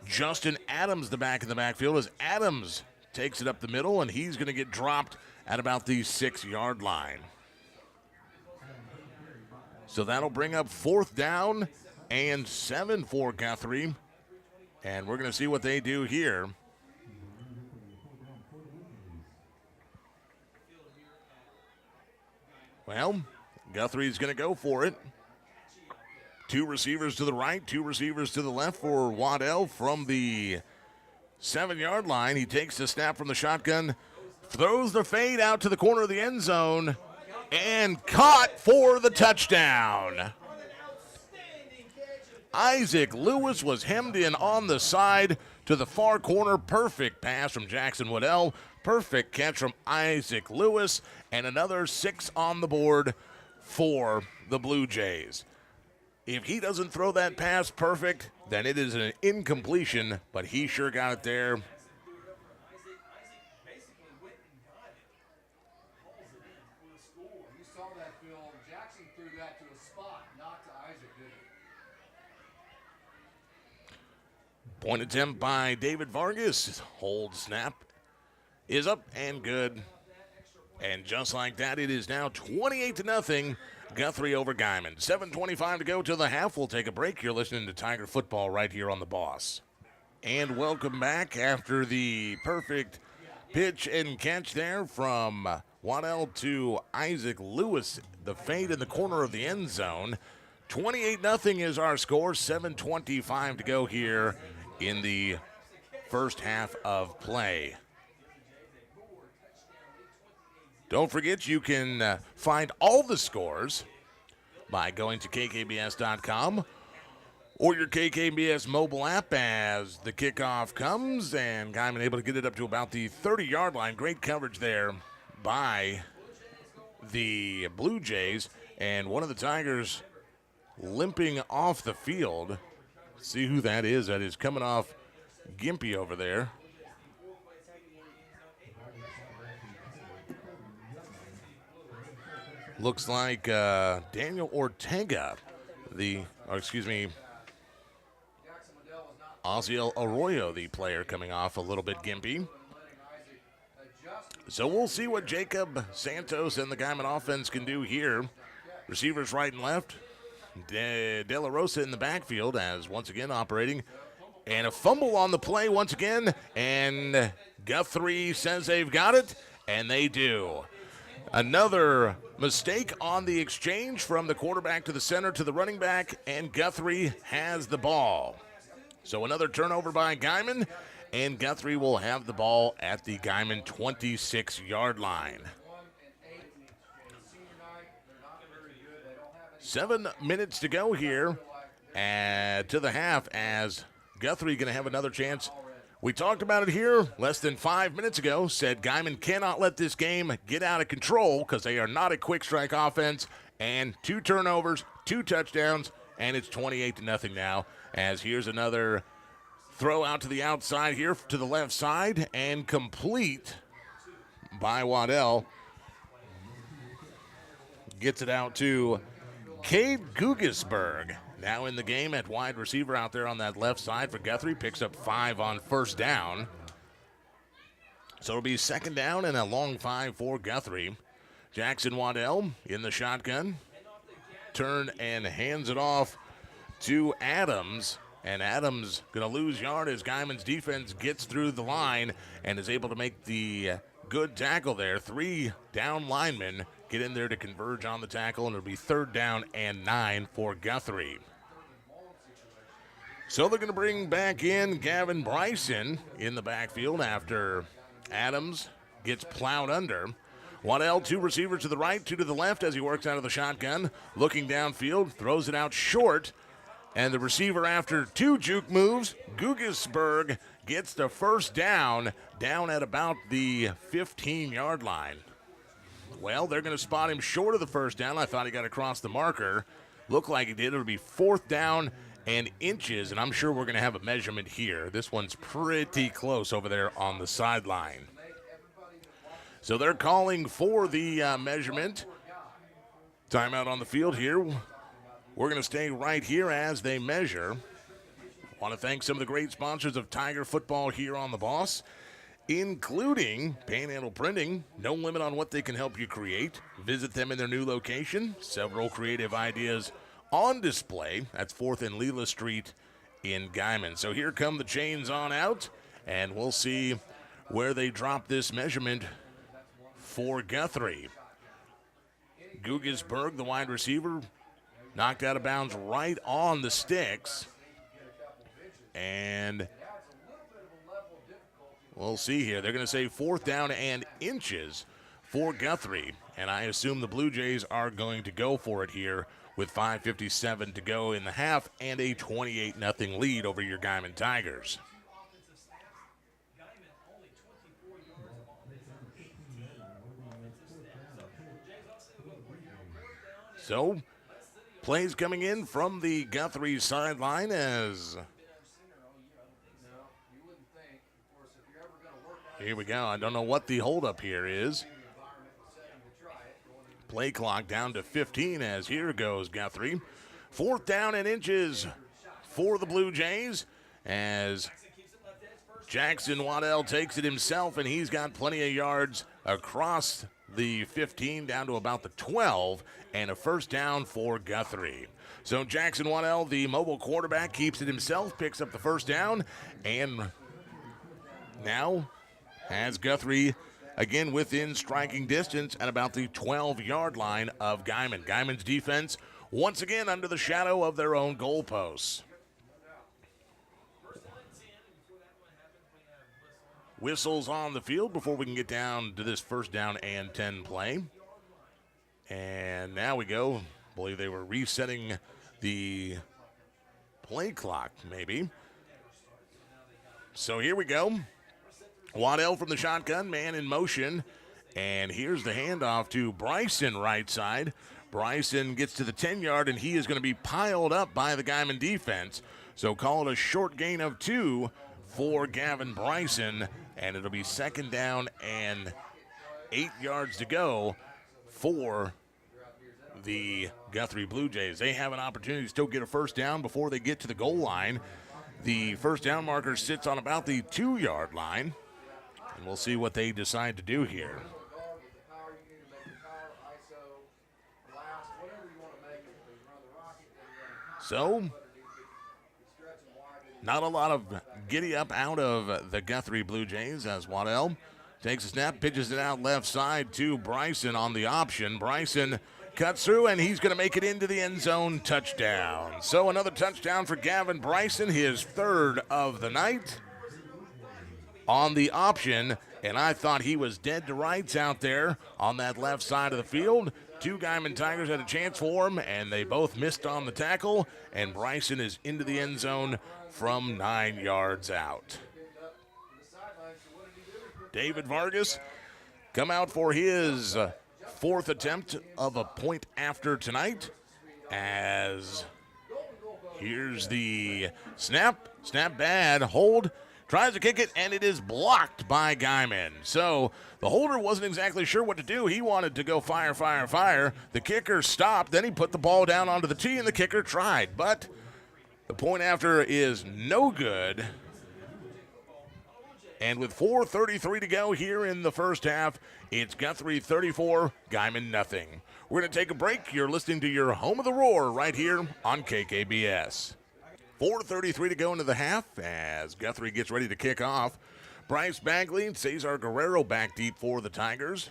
A: Justin Adams, the back in the backfield, as Adams takes it up the middle, and he's going to get dropped at about the 6-yard line. So that'll bring up 4th down and 7 for Guthrie. And we're going to see what they do here. Well, Guthrie's going to go for it. 2 receivers to the right, 2 receivers to the left for Waddell from the 7-yard line. He takes the snap from the shotgun, throws the fade out to the corner of the end zone, and caught for the touchdown. Isaac Lewis was hemmed in on the side to the far corner. Perfect pass from Jackson Waddell. Perfect catch from Isaac Lewis, and another 6 on the board for the Blue Jays. If he doesn't throw that pass perfect, then it is an incompletion, but he sure got it there. Point attempt by David Vargas. Hold snap is up and good. And just like that, it is now 28-0. Guthrie over Guymon. 7:25 to go till the half. We'll take a break. You're listening to Tiger Football right here on The Boss. And welcome back after the perfect pitch and catch there from Waddell to Isaac Lewis. The fade in the corner of the end zone. 28-0 is our score. 7:25 to go here in the first half of play. Don't forget, you can find all the scores by going to kkbs.com or your KKBS mobile app as the kickoff comes, and Guymon able to get it up to about the 30-yard line. Great coverage there by the Blue Jays, and one of the Tigers limping off the field. Let's see who that is. That is coming off Gimpy over there. Looks like Daniel Ortega, Osiel Arroyo, the player coming off a little bit gimpy. So we'll see what Jacob Santos and the Guymon offense can do here. Receivers right and left. De La Rosa in the backfield as once again operating. And a fumble on the play once again. And Guthrie says they've got it, and they do. Another mistake on the exchange from the quarterback to the center to the running back, and Guthrie has the ball. So another turnover by Guymon, and Guthrie will have the ball at the Guymon 26-yard line. 7 minutes to go here to the half, as Guthrie going to have another chance. We talked about it here less than 5 minutes ago, said Guymon cannot let this game get out of control because they are not a quick strike offense, and 2 turnovers, 2 touchdowns, and it's 28-0 now, as here's another throw out to the outside here to the left side, and complete by Waddell. Gets it out to Cade Gugisberg. Now in the game at wide receiver out there on that left side for Guthrie. Picks up 5 on first down. So it'll be 2nd down and a long 5 for Guthrie. Jackson Waddell in the shotgun. Turn and hands it off to Adams. And Adams going to lose yard as Guymon's defense gets through the line and is able to make the good tackle there. 3 down linemen get in there to converge on the tackle, and it'll be 3rd down and 9 for Guthrie. So they're going to bring back in Gavin Bryson in the backfield after Adams gets plowed under. Waddell, 2 receivers to the right, 2 to the left as he works out of the shotgun. Looking downfield, throws it out short. And the receiver, after 2 juke moves, Gugisberg gets the first down at about the 15-yard line. Well, they're going to spot him short of the first down. I thought he got across the marker. Looked like he did. It'll be 4th down and inches, and I'm sure we're going to have a measurement here. This one's pretty close over there on the sideline. So they're calling for the measurement. Timeout on the field here. We're going to stay right here as they measure. Want to thank some of the great sponsors of Tiger football here on The Boss, including Panhandle Printing. No limit on what they can help you create. Visit them in their new location. Several creative ideas on display. That's 4th and Leela Street in Guymon. So here come the chains on out, and we'll see where they drop this measurement for Guthrie. Gugisberg, the wide receiver, knocked out of bounds right on the sticks. And we'll see here. They're going to say 4th down and inches for Guthrie. And I assume the Blue Jays are going to go for it here with 5:57 to go in the half and a 28-0 lead over your Guymon Tigers. So, plays coming in from the Guthrie sideline as here we go. I don't know what the holdup here is. Play clock down to 15 as here goes Guthrie. 4th down and inches for the Blue Jays as Jackson Waddell takes it himself, and he's got plenty of yards across the 15 down to about the 12, and a 1st down for Guthrie. So Jackson Waddell, the mobile quarterback, keeps it himself, picks up the 1st down, and now has Guthrie again within striking distance at about the 12-yard line of Guymon. Guymon's defense once again under the shadow of their own goalposts. Whistles on the field before we can get down to this 1st down and 10 play. And now we go. I believe they were resetting the play clock, maybe. So here we go. Waddell from the shotgun, man in motion. And here's the handoff to Bryson right side. Bryson gets to the 10-yard, and he is going to be piled up by the Guymon defense. So call it a short gain of 2 for Gavin Bryson. And it'll be 2nd down and 8 yards to go for the Guthrie Blue Jays. They have an opportunity to still get a 1st down before they get to the goal line. The 1st down marker sits on about the 2-yard line. And we'll see what they decide to do here. So, not a lot of giddy up out of the Guthrie Blue Jays as Waddell takes a snap, pitches it out left side to Bryson on the option. Bryson cuts through, and he's going to make it into the end zone. Touchdown. So another touchdown for Gavin Bryson, his 3rd of the night on the option. And I thought he was dead to rights out there on that left side of the field. 2 Guymon Tigers had a chance for him, and they both missed on the tackle. And Bryson is into the end zone from 9 yards out. David Vargas come out for his 4th attempt of a point after tonight. As here's the snap bad, hold. Tries to kick it, and it is blocked by Guymon. So the holder wasn't exactly sure what to do. He wanted to go fire. The kicker stopped. Then he put the ball down onto the tee, and the kicker tried. But the point after is no good. And with 4:33 to go here in the 1st half, it's Guthrie 34, Guymon nothing. We're going to take a break. You're listening to your Home of the Roar right here on KKBS. 4:33 to go into the half as Guthrie gets ready to kick off. Bryce Bagley and Cesar Guerrero back deep for the Tigers.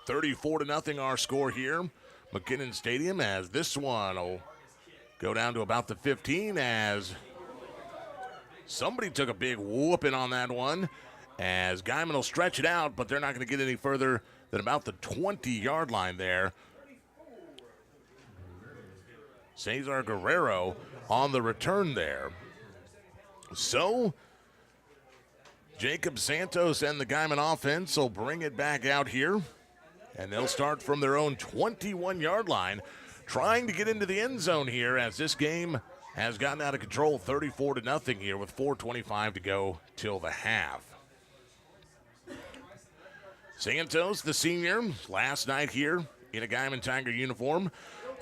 A: 34-0 our score here. McKinnon Stadium, as this one will go down to about the 15 as somebody took a big whooping on that one. As Guymon will stretch it out, but they're not going to get any further than about the 20-yard line there. Cesar Guerrero on the return there. So, Jacob Santos and the Guymon offense will bring it back out here. And they'll start from their own 21-yard line, trying to get into the end zone here as this game has gotten out of control 34-0 here with 4:25 to go till the half. Santos, the senior, last night here in a Guymon Tiger uniform.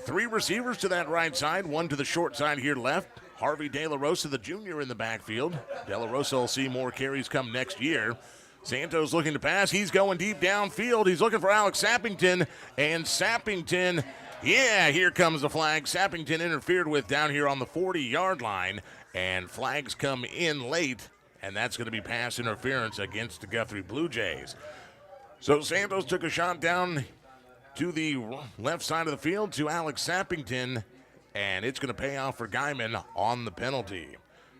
A: 3 receivers to that right side, 1 to the short side here left. Harvey De La Rosa, the junior, in the backfield. De La Rosa will see more carries come next year. Santos looking to pass. He's going deep downfield. He's looking for Alex Sappington. And Sappington, yeah, here comes the flag. Sappington interfered with down here on the 40-yard line. And flags come in late. And that's going to be pass interference against the Guthrie Blue Jays. So Santos took a shot down to the left side of the field to Alex Sappington, and it's going to pay off for Guymon on the penalty.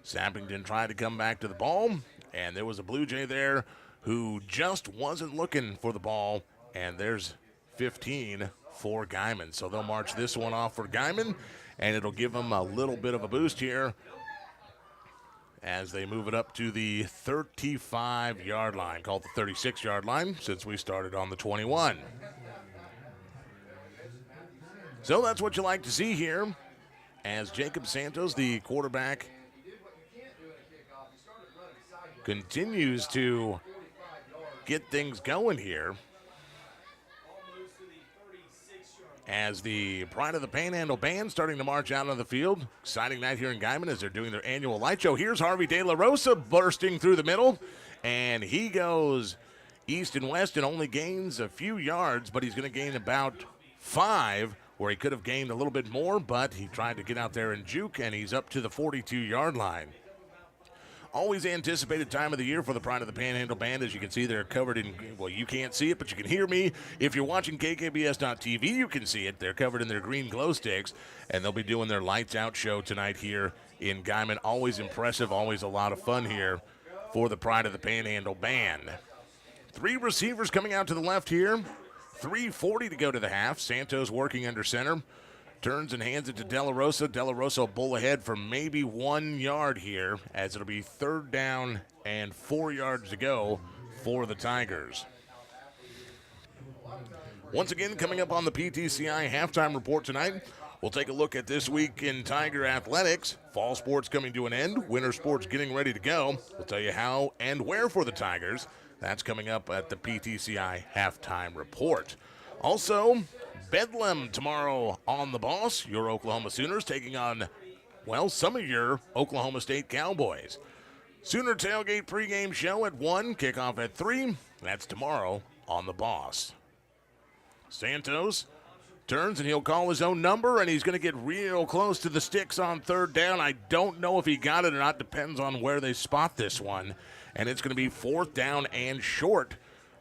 A: Sappington tried to come back to the ball, and there was a Blue Jay there who just wasn't looking for the ball, and there's 15 for Guymon. So they'll march this one off for Guymon, and it'll give them a little bit of a boost here as they move it up to the 35-yard line, called the 36-yard line since we started on the 21. So that's what you like to see here as Jacob Santos, the quarterback, continues to get things going here as the Pride of the Panhandle Band starting to march out on the field. Exciting night here in Guymon as they're doing their annual light show. Here's Harvey De La Rosa bursting through the middle, and he goes east and west and only gains a few yards, but he's going to gain about 5, where he could have gained a little bit more, but he tried to get out there and juke, and he's up to the 42-yard line. Always anticipated time of the year for the Pride of the Panhandle Band. As you can see, they're covered in, well, you can't see it, but you can hear me. If you're watching KKBS.TV, you can see it. They're covered in their green glow sticks, and they'll be doing their lights out show tonight here in Guymon. Always impressive, always a lot of fun here for the Pride of the Panhandle Band. 3 receivers coming out to the left here. 3:40 to go to the half. Santos working under center. Turns and hands it to De La Rosa. De La Rosa will bull ahead for maybe 1 yard here, as it'll be 3rd down and 4 yards to go for the Tigers. Once again, coming up on the PTCI halftime report tonight, we'll take a look at this week in Tiger athletics. Fall sports coming to an end. Winter sports getting ready to go. We'll tell you how and where for the Tigers. That's coming up at the PTCI halftime report. Also, Bedlam tomorrow on The Boss. Your Oklahoma Sooners taking on, well, some of your Oklahoma State Cowboys. Sooner tailgate pregame show at 1, kickoff at 3. That's tomorrow on The Boss. Santos turns and he'll call his own number, and he's going to get real close to the sticks on 3rd down. I don't know if he got it or not. Depends on where they spot this one. And it's going to be 4th down and short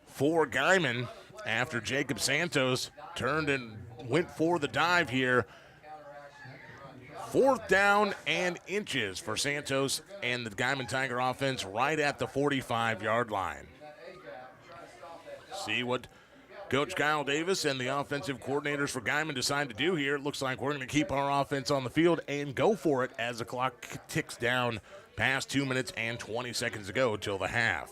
A: for Guymon after Jacob Santos turned and went for the dive here. 4th down and inches for Santos and the Guymon Tiger offense right at the 45-yard line. See what Coach Kyle Davis and the offensive coordinators for Guymon decide to do here. It looks like we're going to keep our offense on the field and go for it as the clock ticks down past 2 minutes and 20 seconds to go till the half.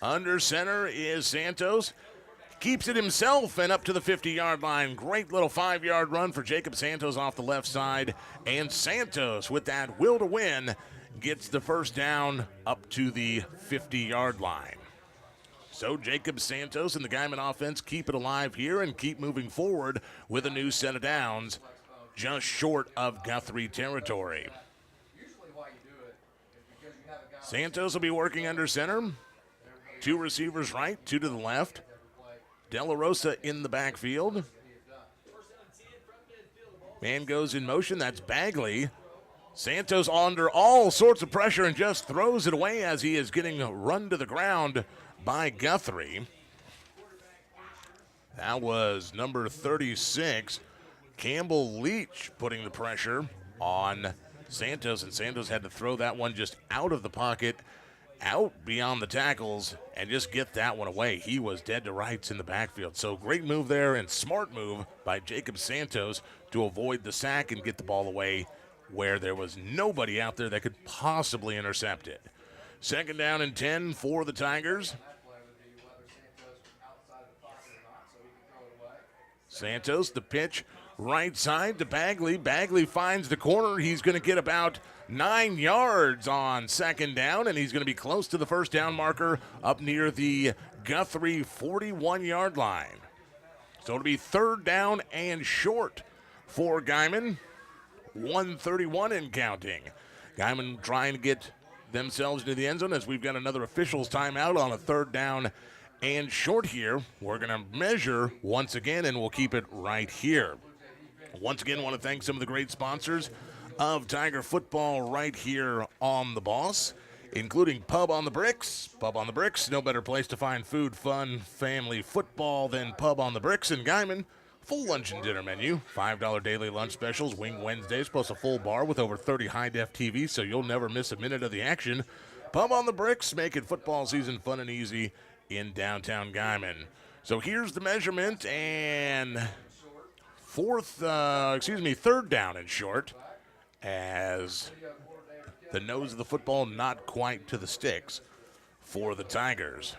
A: Under center is Santos. Keeps it himself and up to the 50-yard line. Great little 5-yard run for Jacob Santos off the left side. And Santos, with that will to win, gets the 1st down up to the 50-yard line. So Jacob Santos and the Guymon offense keep it alive here and keep moving forward with a new set of downs just short of Guthrie territory. Santos will be working under center. 2 receivers right, 2 to the left. De La Rosa in the backfield. Man goes in motion. That's Bagley. Santos under all sorts of pressure and just throws it away as he is getting run to the ground by Guthrie. That was number 36, Campbell Leach, putting the pressure on Santos, and Santos had to throw that one just out of the pocket, out beyond the tackles, and just get that one away. He was dead to rights in the backfield. So great move there and smart move by Jacob Santos to avoid the sack and get the ball away where there was nobody out there that could possibly intercept it. 2nd down and 10 for the Tigers. Santos, the pitch, right side to Bagley. Bagley finds the corner. He's going to get about 9 yards on second down, and he's going to be close to the first down marker up near the Guthrie 41-yard line. So it'll be third down and short for Guymon. 1:31 and counting. Guymon trying to get themselves into the end zone as we've got another officials timeout on a third down and short here. We're going to measure once again, and we'll keep it right here. Once again, want to thank some of the great sponsors of Tiger football right here on The Boss, including Pub on the Bricks. Pub on the Bricks, no better place to find food, fun, family football than Pub on the Bricks in Guymon. Full lunch and dinner menu, $5 daily lunch specials, Wing Wednesdays, plus a full bar with over 30 high-def TVs, so you'll never miss a minute of the action. Pub on the Bricks, making football season fun and easy in downtown Guymon. So here's the measurement, and third down and short, as the nose of the football not quite to the sticks for the Tigers.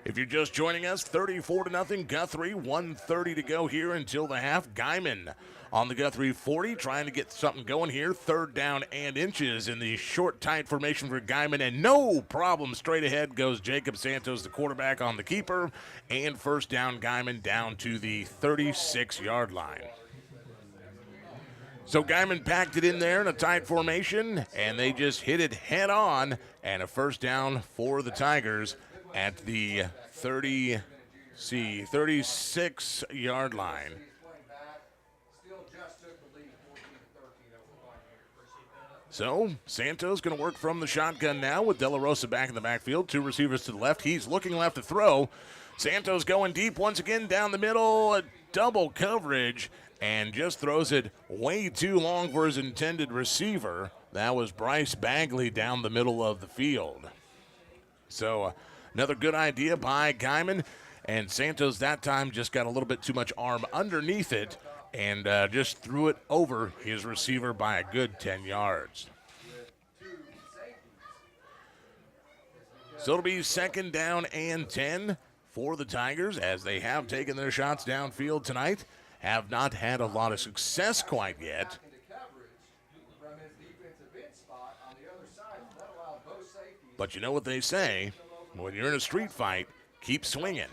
A: If you're just joining us, 34-0 Guthrie, 1:30 to go here until the half. Guymon on the Guthrie 40, trying to get something going here. Third down and inches in the short, tight formation for Guymon, and no problem. Straight ahead goes Jacob Santos, the quarterback, on the keeper, and first down Guymon down to the 36-yard line. So Guymon packed it in there in a tight formation, and they just hit it head on, and a first down for the Tigers at the 36-yard line. So Santos going to work from the shotgun now with De La Rosa back in the backfield. Two receivers to the left. He's looking left to throw. Santos going deep once again down the middle. Double coverage, and just throws it way too long for his intended receiver. That was Bryce Bagley down the middle of the field. So another good idea by Guymon, and Santos that time just got a little bit too much arm underneath it and just threw it over his receiver by a good 10 yards. So it'll be second down and 10 for the Tigers, as they have taken their shots downfield tonight. Have not had a lot of success quite yet. But you know what they say, when you're in a street fight, keep swinging.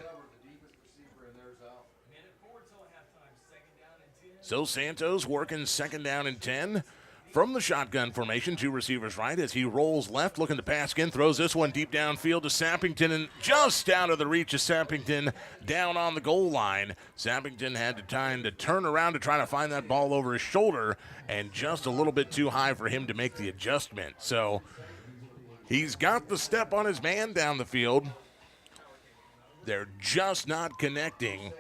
A: So Santos working second down and 10 from the shotgun formation. Two receivers right as he rolls left, looking to pass in, throws this one deep downfield to Sappington, and just out of the reach of Sappington, down on the goal line. Sappington had the time to turn around to try to find that ball over his shoulder, and just a little bit too high for him to make the adjustment. So he's got the step on his man down the field. They're just not connecting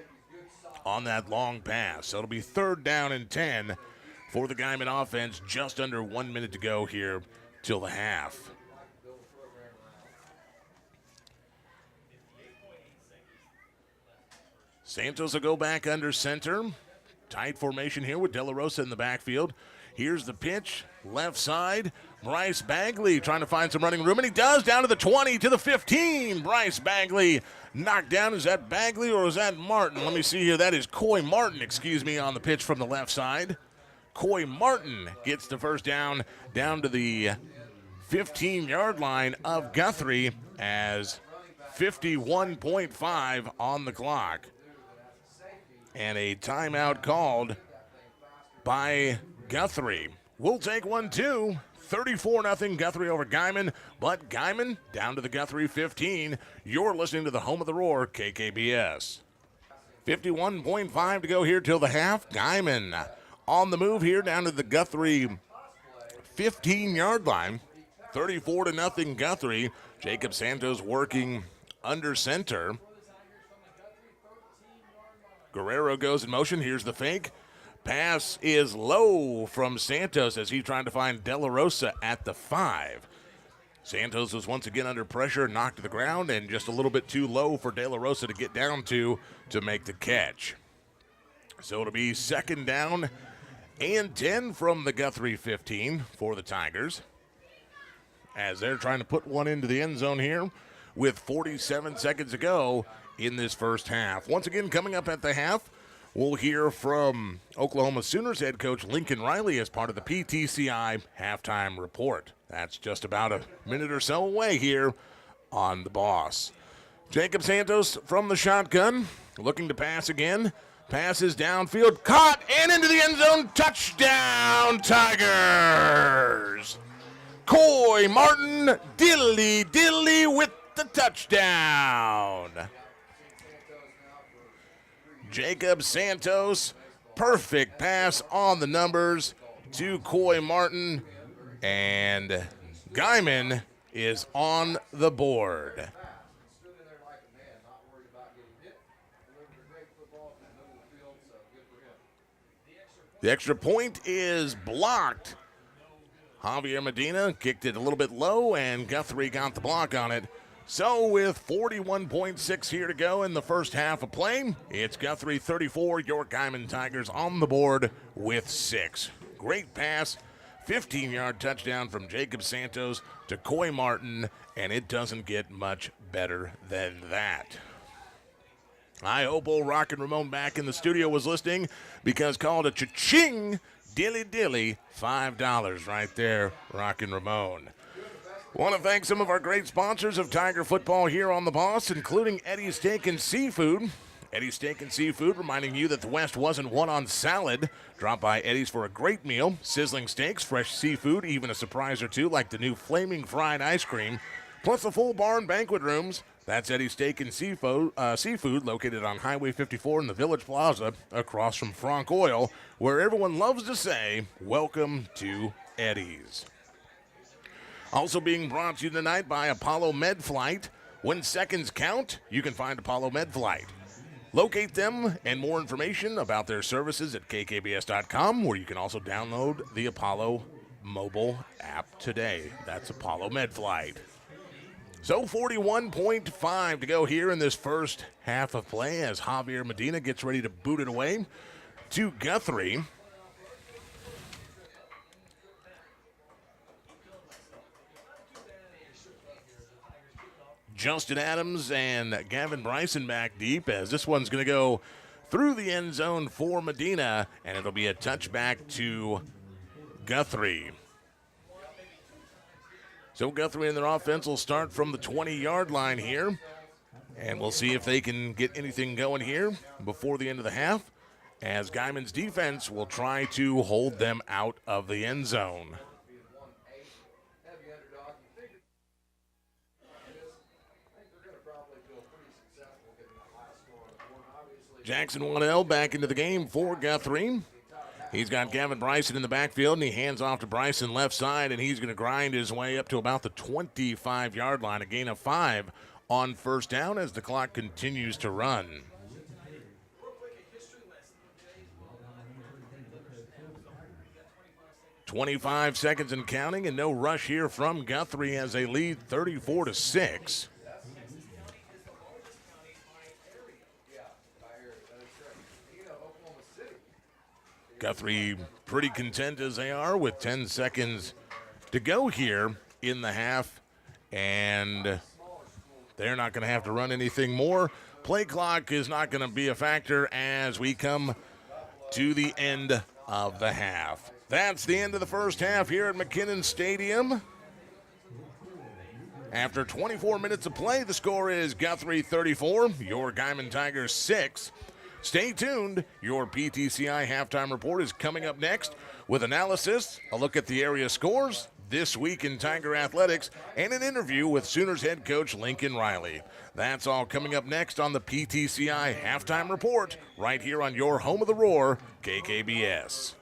A: on that long pass. So it'll be third down and 10 for the Guymon offense. Just under 1 minute to go here till the half. Santos will go back under center. Tight formation here with De La Rosa in the backfield. Here's the pitch, left side. Bryce Bagley trying to find some running room, and he does, down to the 20, to the 15. Bryce Bagley knocked down. Is that Bagley or is that Martin? Let me see here. That is Coy Martin, on the pitch from the left side. Coy Martin gets the first down to the 15-yard line of Guthrie, as 51.5 on the clock. And a timeout called by Guthrie. We'll take one, too. 34-0 Guthrie over Guymon, but Guymon down to the Guthrie 15. You're listening to the home of the Roar, KKBS. 51.5 to go here till the half. Guymon on the move here down to the Guthrie 15-yard line. 34-0 Guthrie. Jacob Santos working under center. Guerrero goes in motion. Here's the fake. Pass is low from Santos as he's trying to find De La Rosa at the 5. Santos was once again under pressure, knocked to the ground, and just a little bit too low for De La Rosa to get down to make the catch. So it'll be second down and 10 from the Guthrie 15 for the Tigers, as they're trying to put one into the end zone here with 47 seconds to go in this first half. Once again, coming up at the half, we'll hear from Oklahoma Sooners head coach Lincoln Riley as part of the PTCI halftime report. That's just about a minute or so away here on The Boss. Jacob Santos from the shotgun, looking to pass again. Passes downfield, caught, and into the end zone. Touchdown, Tigers! Coy Martin, dilly with the touchdown. Jacob Santos, perfect pass on the numbers to Coy Martin, and Guymon is on the board. The extra point is blocked. Javier Medina kicked it a little bit low, and Guthrie got the block on it. So with 41.6 here to go in the first half of play, it's Guthrie 34, your Guymon Tigers on the board with 6. Great pass, 15-yard touchdown from Jacob Santos to Coy Martin, and it doesn't get much better than that. I hope old Rockin' Ramon back in the studio was listening, because called a cha-ching, dilly, $5 right there, Rockin' Ramon. Want to thank some of our great sponsors of Tiger football here on The Boss, including Eddie's Steak and Seafood. Eddie's Steak and Seafood reminding you that the West wasn't won on salad. Drop by Eddie's for a great meal, sizzling steaks, fresh seafood, even a surprise or two like the new flaming fried ice cream, plus the full bar and banquet rooms. That's Eddie's Steak and Seafood, located on Highway 54 in the Village Plaza, across from Frank Oil, where everyone loves to say, welcome to Eddie's. Also being brought to you tonight by Apollo Med Flight. When seconds count, you can find Apollo Med Flight. Locate them and more information about their services at kkbs.com, where you can also download the Apollo mobile app today. That's Apollo Med Flight. So 41.5 to go here in this first half of play as Javier Medina gets ready to boot it away to Guthrie. Justin Adams and Gavin Bryson back deep as this one's going to go through the end zone for Medina, and it'll be a touchback to Guthrie. So Guthrie and their offense will start from the 20-yard line here, and we'll see if they can get anything going here before the end of the half, as Guymon's defense will try to hold them out of the end zone. Jackson Waddell back into the game for Guthrie. He's got Gavin Bryson in the backfield, and he hands off to Bryson left side, and he's going to grind his way up to about the 25-yard line, a gain of 5 on first down as the clock continues to run. "25 seconds and counting, and no rush here from Guthrie as they lead 34-6. Guthrie pretty content as they are with 10 seconds to go here in the half, and they're not going to have to run anything more. Play clock is not going to be a factor as we come to the end of the half. That's the end of the first half here at McKinnon Stadium. After 24 minutes of play, the score is Guthrie 34, your Guymon Tigers 6. Stay tuned. Your PTCI halftime report is coming up next with analysis, a look at the area scores, this week in Tiger Athletics, and an interview with Sooners head coach Lincoln Riley. That's all coming up next on the PTCI halftime report right here on your home of the Roar, KKBS.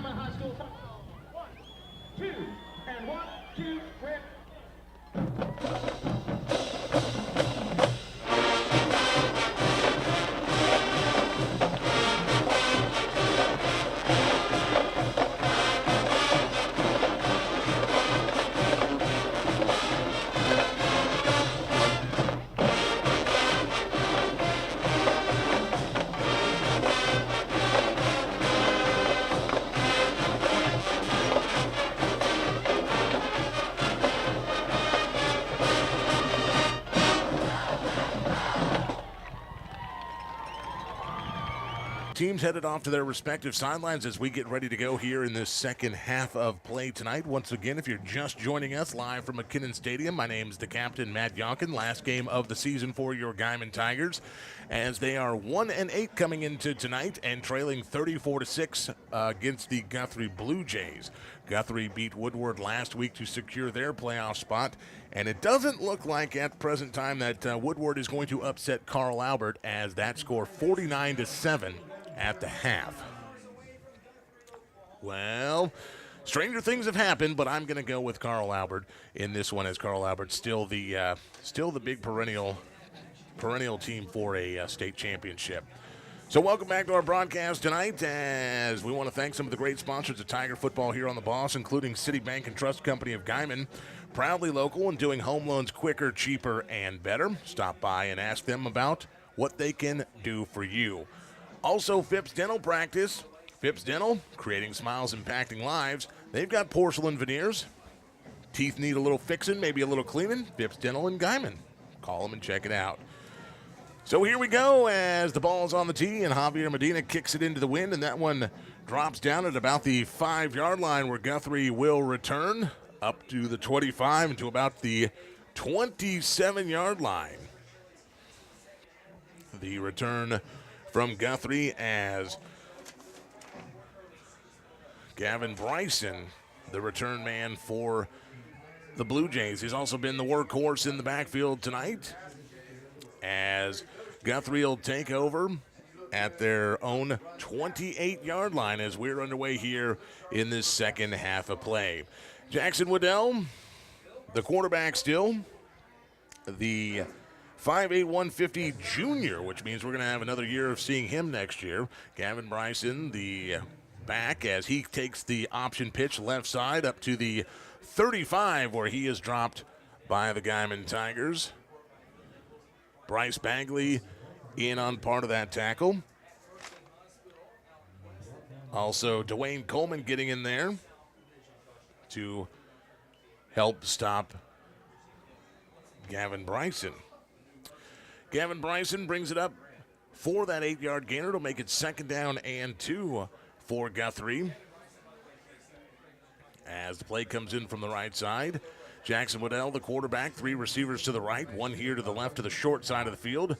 B: Guymon High School. 1, 2, and 1, 2, rip.
A: Teams headed off to their respective sidelines as we get ready to go here in this second half of play tonight. Once again, if you're just joining us live from McKinnon Stadium, my name's the captain, Matt Yonkin. Last game of the season for your Guymon Tigers, as they are 1-8 coming into tonight and trailing 34-6 against the Guthrie Blue Jays. Guthrie beat Woodward last week to secure their playoff spot, and it doesn't look like at present time that Woodward is going to upset Carl Albert, as that score 49-7 at the half. Well, stranger things have happened, but I'm going to go with Carl Albert in this one, as Carl Albert's still the big perennial team for a state championship. So welcome back to our broadcast tonight, as we want to thank some of the great sponsors of Tiger football here on the Boss, including City Bank and Trust Company of Guymon, proudly local and doing home loans quicker, cheaper, and better. Stop by and ask them about what they can do for you. Also, Phipps Dental Practice. Phipps Dental, creating smiles, impacting lives. They've got porcelain veneers. Teeth need a little fixing, maybe a little cleaning. Phipps Dental in Guymon. Call them and check it out. So here we go as the ball's on the tee, and Javier Medina kicks it into the wind, and that one drops down at about the 5-yard line, where Guthrie will return up to the 25 and to about the 27-yard line. The return from Guthrie, as Gavin Bryson, the return man for the Blue Jays. He's also been the workhorse in the backfield tonight, as Guthrie will take over at their own 28-yard line as we're underway here in this second half of play. Jackson Waddell, the quarterback still, the 5'8", 150 junior, which means we're going to have another year of seeing him next year. Gavin Bryson, the back, as he takes the option pitch left side up to the 35, where he is dropped by the Guymon Tigers. Bryce Bagley in on part of that tackle. Also, Dwayne Coleman getting in there to help stop Gavin Bryson. Gavin Bryson brings it up for that 8-yard gainer to make it 2nd down and 2 for Guthrie. As the play comes in from the right side, Jackson Waddell, the quarterback, 3 receivers to the right, 1 here to the left to the short side of the field.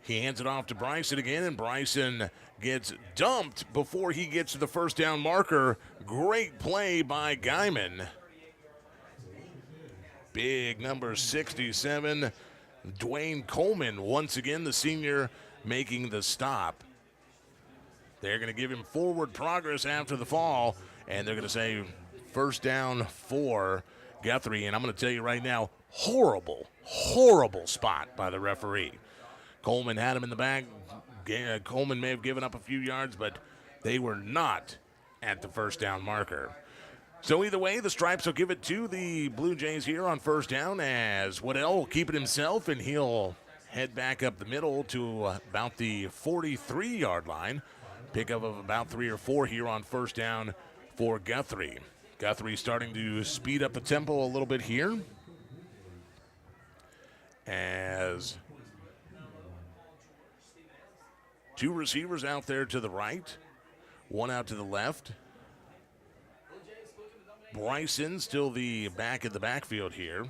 A: He hands it off to Bryson again, and Bryson gets dumped before he gets to the first down marker. Great play by Guymon. Big number 67, Dwayne Coleman, once again the senior, making the stop. They're going to give him forward progress after the fall, and they're going to say first down for Guthrie. And I'm going to tell you right now, horrible spot by the referee. Coleman had him in the back. Coleman may have given up a few yards, but they were not at the first down marker. So either way, the Stripes will give it to the Blue Jays here on first down, as Waddell will keep it himself, and he'll head back up the middle to about the 43-yard line. Pickup of about 3 or 4 here on first down for Guthrie. Guthrie starting to speed up the tempo a little bit here, as 2 receivers out there to the right, 1 out to the left. Bryson still the back of the backfield here,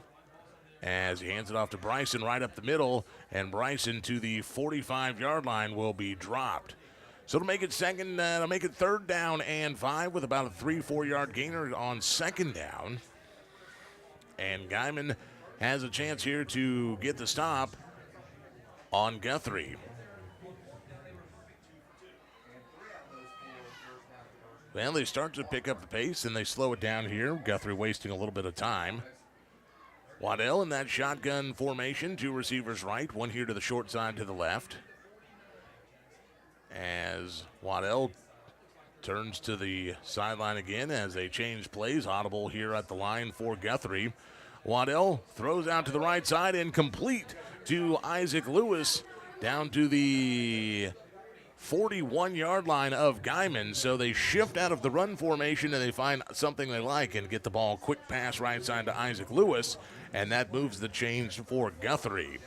A: as he hands it off to Bryson right up the middle, and Bryson to the 45-yard line will be dropped. So to make it 3rd down and 5 with about a 3-4 yard gainer on 2nd down. And Guymon has a chance here to get the stop on Guthrie. Well, they start to pick up the pace, and they slow it down here. Guthrie wasting a little bit of time. Waddell in that shotgun formation, 2 receivers right, 1 here to the short side to the left. As Waddell turns to the sideline again as they change plays. Audible here at the line for Guthrie. Waddell throws out to the right side and complete to Isaac Lewis down to the 41-yard line of Guymon. So they shift out of the run formation and they find something they like and get the ball. Quick pass right side to Isaac Lewis, and that moves the chains for Guthrie.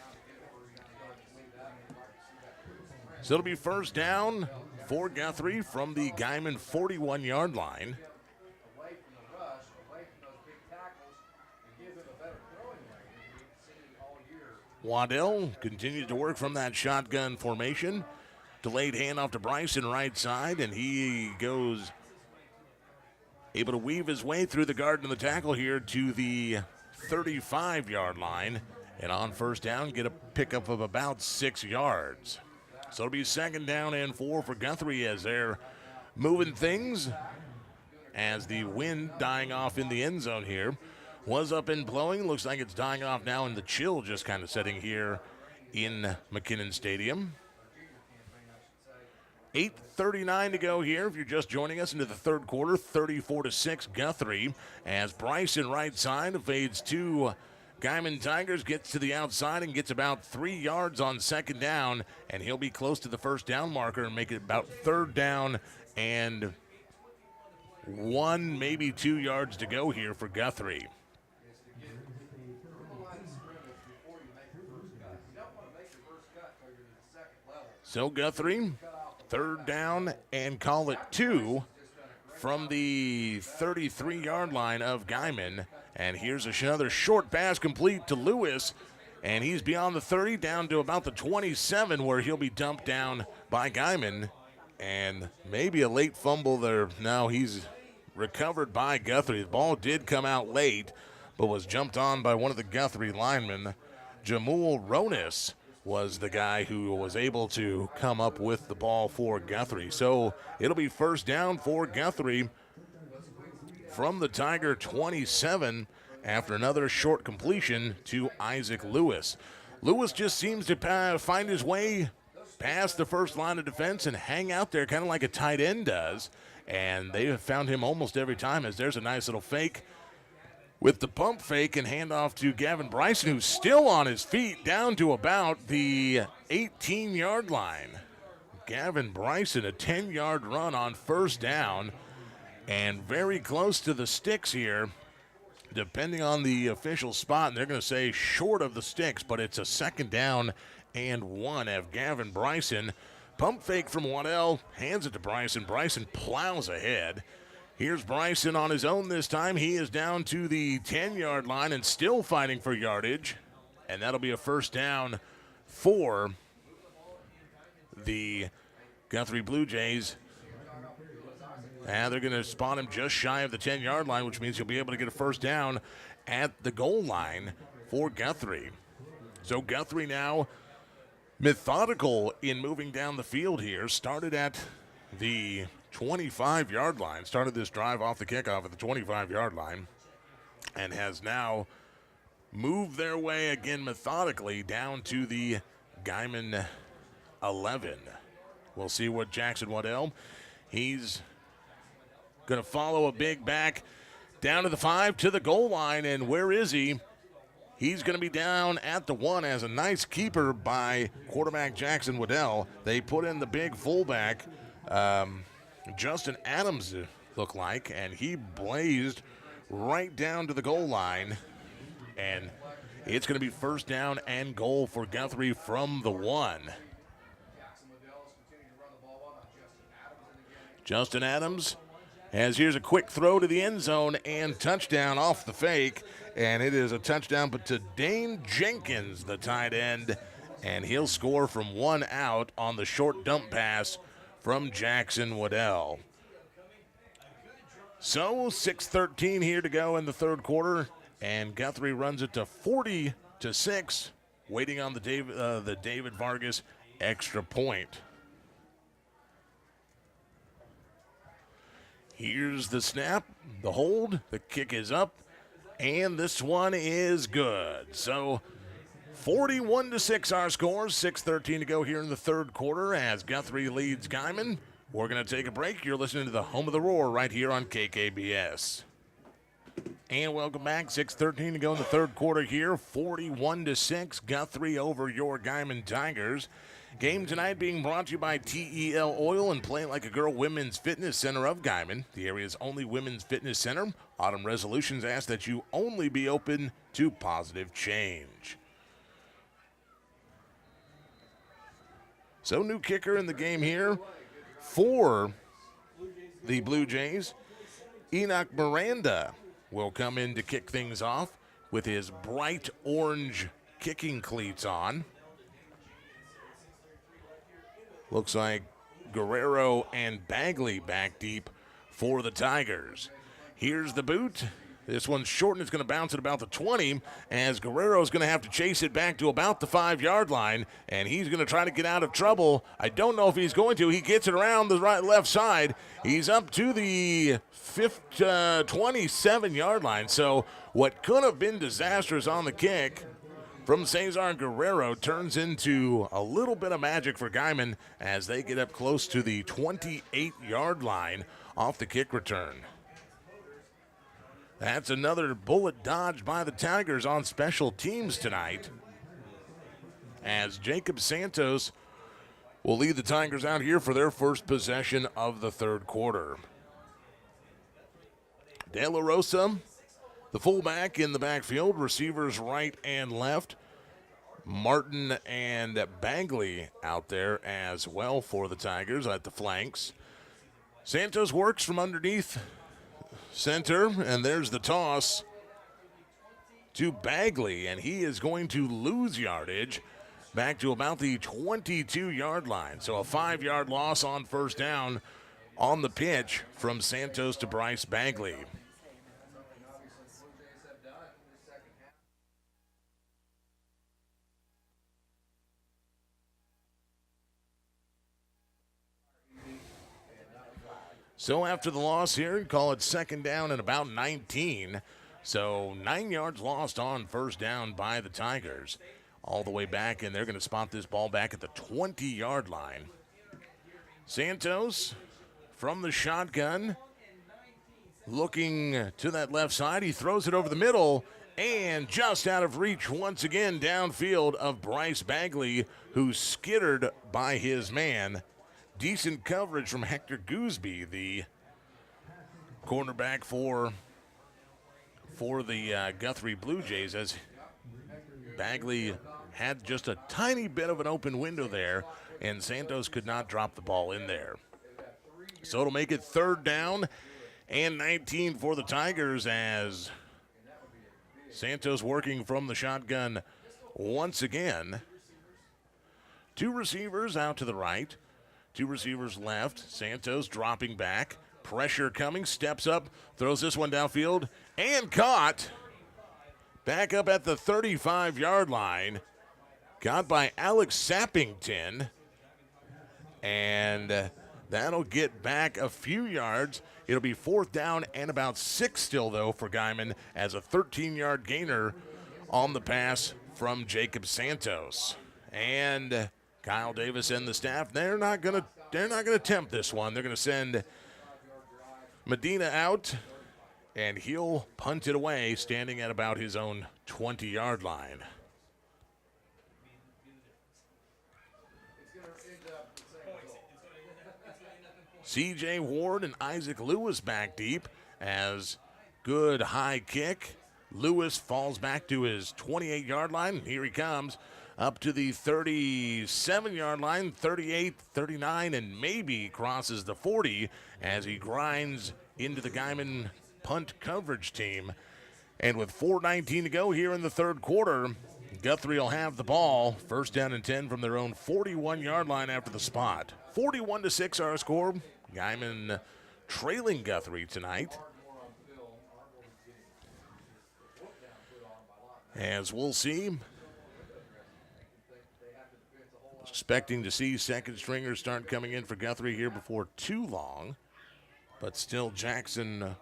A: So it'll be first down for Guthrie from the Guymon 41-yard line. Waddell continues to work from that shotgun formation. Delayed handoff to Bryson right side, and he goes able to weave his way through the guard and the tackle here to the 35-yard line. And on first down, get a pickup of about 6 yards. So it'll be second down and 4 for Guthrie as they're moving things as the wind dying off in the end zone here. Was up and blowing. Looks like it's dying off now, and the chill just kind of setting here in McKinnon Stadium. 8:39 to go here. If you're just joining us into the third quarter, 34-6 Guthrie as Bryson right side fades to Guymon Tigers, gets to the outside and gets about 3 yards on second down, and he'll be close to the first down marker and make it about third down and 1, maybe 2 yards to go here for Guthrie. So Guthrie, third down and call it 2 from the 33-yard line of Guymon. And here's another short pass complete to Lewis. And he's beyond the 30, down to about the 27, where he'll be dumped down by Guymon. And maybe a late fumble there. Now he's recovered by Guthrie. The ball did come out late, but was jumped on by one of the Guthrie linemen. Jamul Ronis was the guy who was able to come up with the ball for Guthrie. So it'll be first down for Guthrie from the Tiger 27 after another short completion to Isaac Lewis. Lewis just seems to find his way past the first line of defense and hang out there kind of like a tight end does. And they have found him almost every time as there's a nice little fake with the pump fake and handoff to Gavin Bryson, who's still on his feet down to about the 18-yard line. Gavin Bryson, a 10-yard run on first down and very close to the sticks here, depending on the official spot. And they're going to say short of the sticks, but it's a second down and 1 of Gavin Bryson. Pump fake from Waddell, hands it to Bryson. Bryson plows ahead. Here's Bryson on his own this time. He is down to the 10-yard line and still fighting for yardage. And that'll be a first down for the Guthrie Blue Jays. And they're going to spot him just shy of the 10-yard line, which means he'll be able to get a first down at the goal line for Guthrie. So Guthrie now methodical in moving down the field here. Started at the 25-yard line. Started this drive off the kickoff at the 25-yard line and has now moved their way again methodically down to the Guymon 11. We'll see what Jackson Waddell. He's going to follow a big back down to the 5 to the goal line. And where is he? He's going to be down at the 1 as a nice keeper by quarterback Jackson Waddell. They put in the big fullback, Justin Adams, looked like, and he blazed right down to the goal line. And it's going to be first down and goal for Guthrie from the 1. Justin Adams, as here's a quick throw to the end zone and touchdown off the fake. And it is a touchdown, but to Dane Jenkins, the tight end, and he'll score from 1 out on the short dump pass from Jackson Waddell. So 6:13 here to go in the third quarter, and Guthrie runs it to 40-6, waiting on the David Vargas extra point. Here's the snap, the hold, the kick is up, and this one is good. So 41-6 our score, 6:13 to go here in the third quarter as Guthrie leads Guymon. We're going to take a break. You're listening to the Home of the Roar right here on KKBS. And welcome back, 6:13 to go in the third quarter here, 41-6, Guthrie over your Guymon Tigers. Game tonight being brought to you by TEL Oil and Play Like a Girl Women's Fitness Center of Guymon, the area's only women's fitness center. Autumn resolutions ask that you only be open to positive change. So new kicker in the game here for the Blue Jays. Enoch Miranda will come in to kick things off with his bright orange kicking cleats on. Looks like Guerrero and Bagley back deep for the Tigers. Here's the boot. This one's short and it's going to bounce at about the 20 as Guerrero's going to have to chase it back to about the 5-yard line, and he's going to try to get out of trouble. I don't know if he's going to. He gets it around the left side. He's up to the 27-yard line. So what could have been disastrous on the kick from Cesar Guerrero turns into a little bit of magic for Guymon as they get up close to the 28-yard line off the kick return. That's another bullet dodged by the Tigers on special teams tonight, as Jacob Santos will lead the Tigers out here for their first possession of the third quarter. De La Rosa, the fullback in the backfield, receivers right and left. Martin and Bagley out there as well for the Tigers at the flanks. Santos works from underneath center, and there's the toss to Bagley, and he is going to lose yardage back to about the 22-yard line. So a 5-yard loss on first down on the pitch from Santos to Bryce Bagley. So after the loss here, call it second down and about 19. So 9 yards lost on first down by the Tigers. All the way back, and they're going to spot this ball back at the 20-yard line. Santos from the shotgun, looking to that left side. He throws it over the middle, and just out of reach once again downfield of Bryce Bagley, who skittered by his man. Decent coverage from Hector Gooseby, the cornerback for the Guthrie Blue Jays, as Bagley had just a tiny bit of an open window there, and Santos could not drop the ball in there. So it'll make it third down and 19 for the Tigers, as Santos working from the shotgun once again. Two receivers out to the right. Two receivers left. Santos dropping back. Pressure coming. Steps up. Throws this one downfield. And caught. Back up at the 35-yard line. Caught by Alex Sappington. And that'll get back a few yards. It'll be fourth down and about 6 still, though, for Guymon, as a 13-yard gainer on the pass from Jacob Santos. And Kyle Davis and the staff, they're not gonna attempt this one. They're gonna send Medina out, and he'll punt it away, standing at about his own 20-yard line. C.J. Ward and Isaac Lewis back deep, as good high kick. Lewis falls back to his 28-yard line. Here he comes. Up to the 37-yard line, 38, 39, and maybe crosses the 40 as he grinds into the Guymon punt coverage team. And with 4:19 to go here in the third quarter, Guthrie will have the ball. First down and 10 from their own 41-yard line after the spot. 41-6 our score. Guymon trailing Guthrie tonight. As we'll see, expecting to see second stringers start coming in for Guthrie here before too long. But still Jackson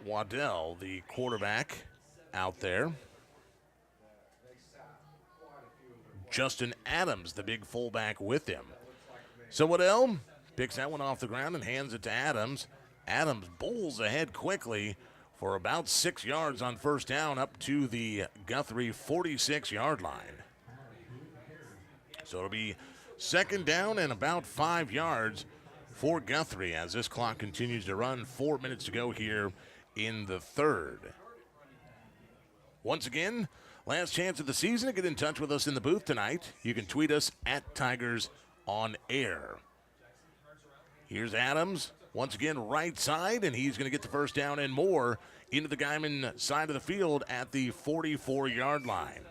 A: Waddell, the quarterback, out there. Justin Adams, the big fullback, with him. So Waddell picks that one off the ground and hands it to Adams. Adams bowls ahead quickly for about 6 yards on first down up to the Guthrie 46-yard line. So it'll be second down and about 5 yards for Guthrie as this clock continues to run. 4 minutes to go here in the third. Once again, last chance of the season to get in touch with us in the booth tonight. You can tweet us at Tigers on Air. Here's Adams, once again right side, and he's going to get the first down and more into the Guymon side of the field at the 44-yard line.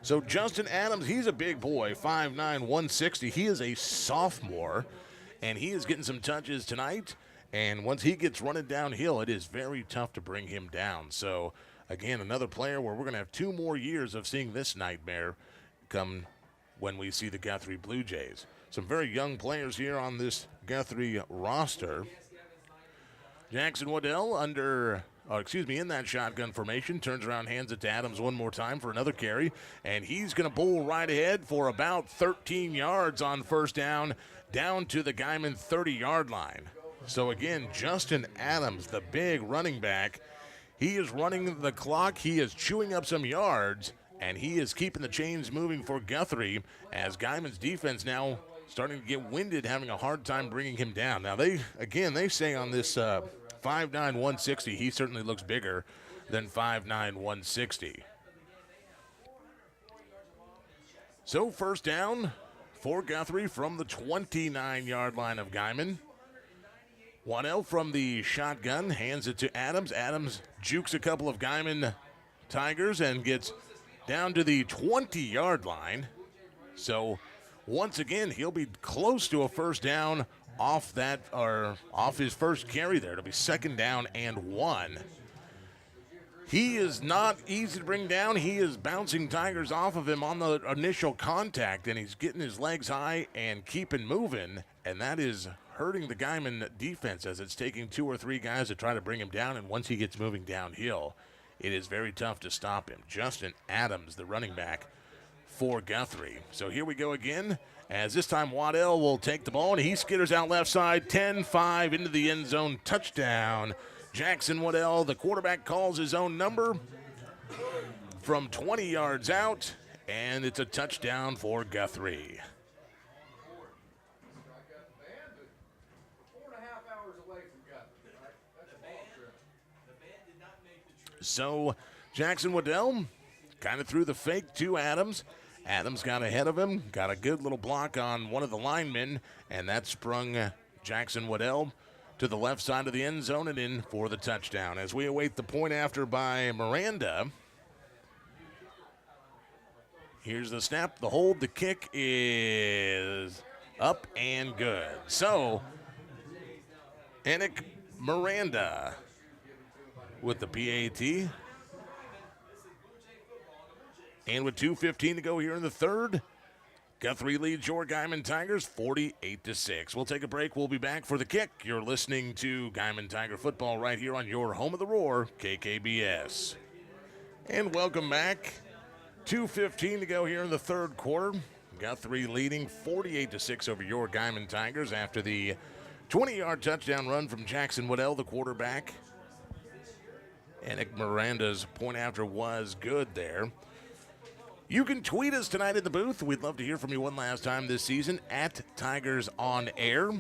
A: So Justin Adams, he's a big boy, 5'9", 160. He is a sophomore, and he is getting some touches tonight. And once he gets running downhill, it is very tough to bring him down. So, again, another player where we're going to have 2 more years of seeing this nightmare come when we see the Guthrie Blue Jays. Some very young players here on this Guthrie roster. Jackson Waddell in that shotgun formation, turns around, hands it to Adams one more time for another carry, and he's going to bowl right ahead for about 13 yards on first down to the Guymon 30-yard line. So again, Justin Adams, the big running back, he is running the clock, he is chewing up some yards, and he is keeping the chains moving for Guthrie as Guymon's defense now starting to get winded, having a hard time bringing him down. Now, they say on this 5'9", 160, he certainly looks bigger than 5'9", 160. So first down for Guthrie from the 29-yard line of Guymon. Waddell from the shotgun hands it to Adams. Adams jukes a couple of Guymon Tigers and gets down to the 20-yard line. So once again, he'll be close to a first down off his first carry there. It'll be second down and 1. He is not easy to bring down. He is bouncing Tigers off of him on the initial contact, and he's getting his legs high and keeping moving, and that is hurting the Guymon defense as it's taking 2 or 3 guys to try to bring him down, and once he gets moving downhill, it is very tough to stop him. Justin Adams, the running back for Guthrie. So here we go again, as this time Waddell will take the ball, and he skitters out left side, 10-5 into the end zone, touchdown. Jackson Waddell, the quarterback, calls his own number from 20 yards out, and it's a touchdown for Guthrie. So Jackson Waddell kind of threw the fake to Adams. Adams got ahead of him, got a good little block on one of the linemen, and that sprung Jackson Waddell to the left side of the end zone and in for the touchdown. As we await the point after by Miranda. Here's the snap, the hold, the kick is up and good. So, Enoch Miranda with the PAT. And with 2:15 to go here in the third, Guthrie leads your Guymon Tigers 48-6. We'll take a break. We'll be back for the kick. You're listening to Guymon Tiger football right here on your home of the roar, KKBS. And welcome back. 2:15 to go here in the third quarter. Guthrie leading 48-6 over your Guymon Tigers after the 20-yard touchdown run from Jackson Waddell, the quarterback. Enoch Miranda's point after was good there. You can tweet us tonight in the booth. We'd love to hear from you one last time this season at Tigers on Air.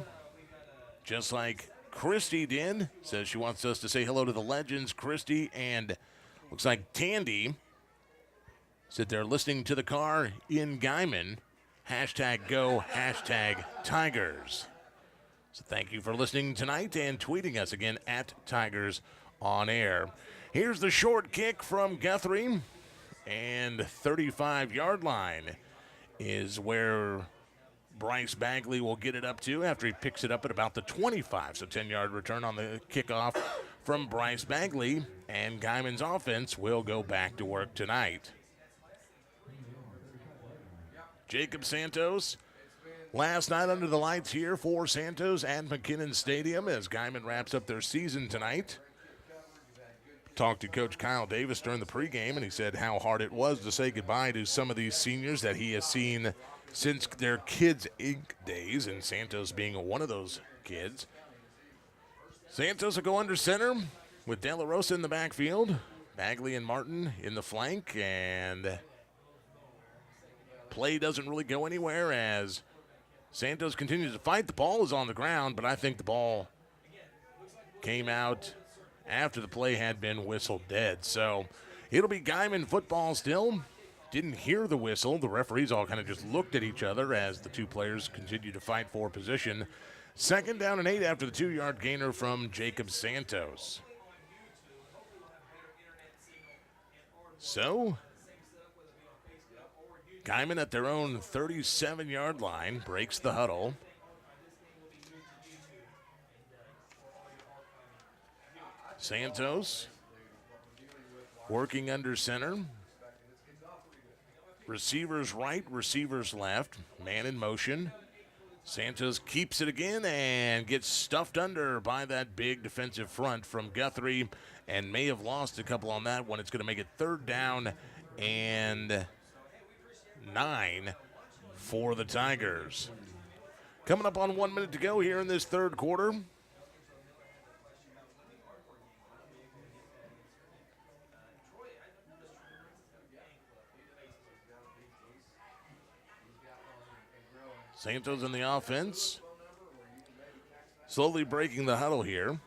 A: Just like Christy did. Says she wants us to say hello to the legends, Christy, and looks like Tandy. Said they're listening to the car in Guymon. Hashtag go, hashtag Tigers. So thank you for listening tonight and tweeting us again at Tigers on Air. Here's the short kick from Guthrie. And 35-yard line is where Bryce Bagley will get it up to after he picks it up at about the 25. So 10-yard return on the kickoff from Bryce Bagley, and Guymon's offense will go back to work tonight. Jacob Santos Last night under the lights here for Santos at McKinnon Stadium as Guymon wraps up their season tonight. Talked to Coach Kyle Davis during the pregame, and he said how hard it was to say goodbye to some of these seniors that he has seen since their Kids Inc. days, and Santos being one of those kids. Santos will go under center with De La Rosa in the backfield, Bagley and Martin in the flank, and play doesn't really go anywhere as Santos continues to fight. The ball is on the ground, but I think the ball came out after the play had been whistled dead. So it'll be Guymon football still. Didn't hear the whistle. The referees all kind of just looked at each other as the two players continue to fight for position. 2nd down and 8 after the 2-yard gainer from Jacob Santos. So Guymon at their own 37-yard line breaks the huddle. Santos working under center. Receivers right, receivers left. Man in motion. Santos keeps it again and gets stuffed under by that big defensive front from Guthrie and may have lost a couple on that one. It's going to make it 3rd down and 9 for the Tigers. Coming up on 1 minute to go here in this 3rd quarter. Santos in the offense. Slowly breaking the huddle here.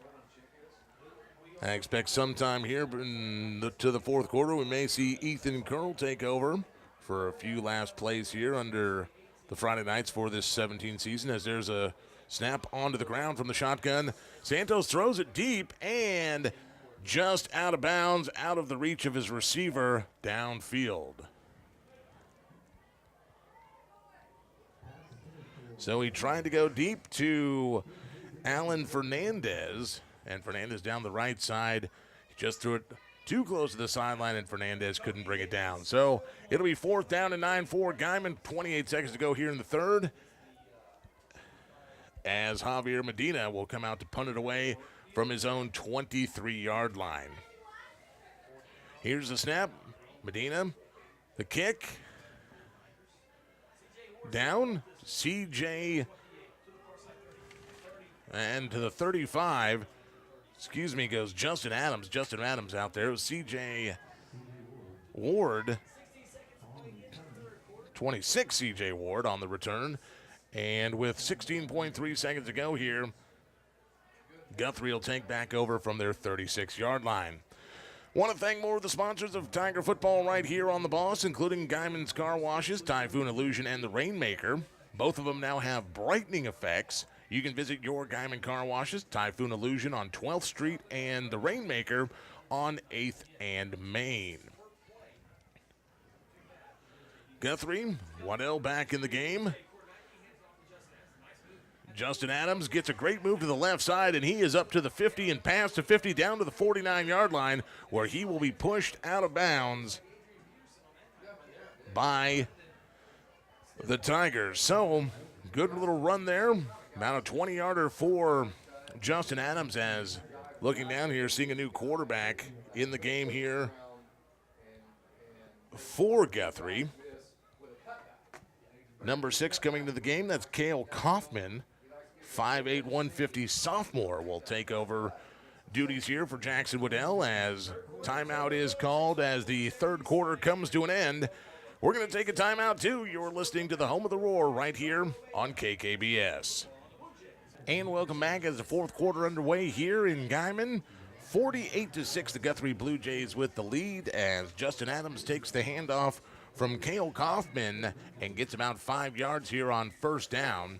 A: I expect sometime here to the 4th quarter we may see Ethan Curl take over for a few last plays here under the Friday nights for this 17 season as there's a snap onto the ground from the shotgun. Santos throws it deep and just out of bounds, out of the reach of his receiver downfield. So he tried to go deep to Alan Fernandez, and Fernandez down the right side. He just threw it too close to the sideline, and Fernandez couldn't bring it down. So it'll be 4th down and 9 for Guymon. 28 seconds to go here in the 3rd. As Javier Medina will come out to punt it away from his own 23-yard line. Here's the snap. Medina, the kick. Down. CJ, and to the 35, goes Justin Adams. Justin Adams out there. It was CJ Ward, 26 CJ Ward on the return. And with 16.3 seconds to go here, Guthrie will take back over from their 36-yard line. Want to thank more of the sponsors of Tiger football right here on the Boss, including Guymon's Car Washes, Typhoon Illusion, and the Rainmaker. Both of them now have brightening effects. You can visit your Guymon Car Washes, Typhoon Illusion on 12th Street, and the Rainmaker on 8th and Main. Guthrie, Waddell back in the game. Justin Adams gets a great move to the left side, and he is up to the 50 and past the 50 down to the 49-yard line, where he will be pushed out of bounds by the Tigers. So, good little run there. About a 20-yarder for Justin Adams as looking down here, seeing a new quarterback in the game here for Guthrie. Number 6 coming to the game, that's Cale Kaufman. 5'8", 150 sophomore will take over duties here for Jackson Waddell as timeout is called as the 3rd quarter comes to an end. We're going to take a timeout, too. You're listening to the Home of the Roar right here on KKBS. And welcome back as the 4th quarter underway here in Guymon. 48-6, the Guthrie Blue Jays with the lead as Justin Adams takes the handoff from Cale Kaufman and gets about 5 yards here on 1st down.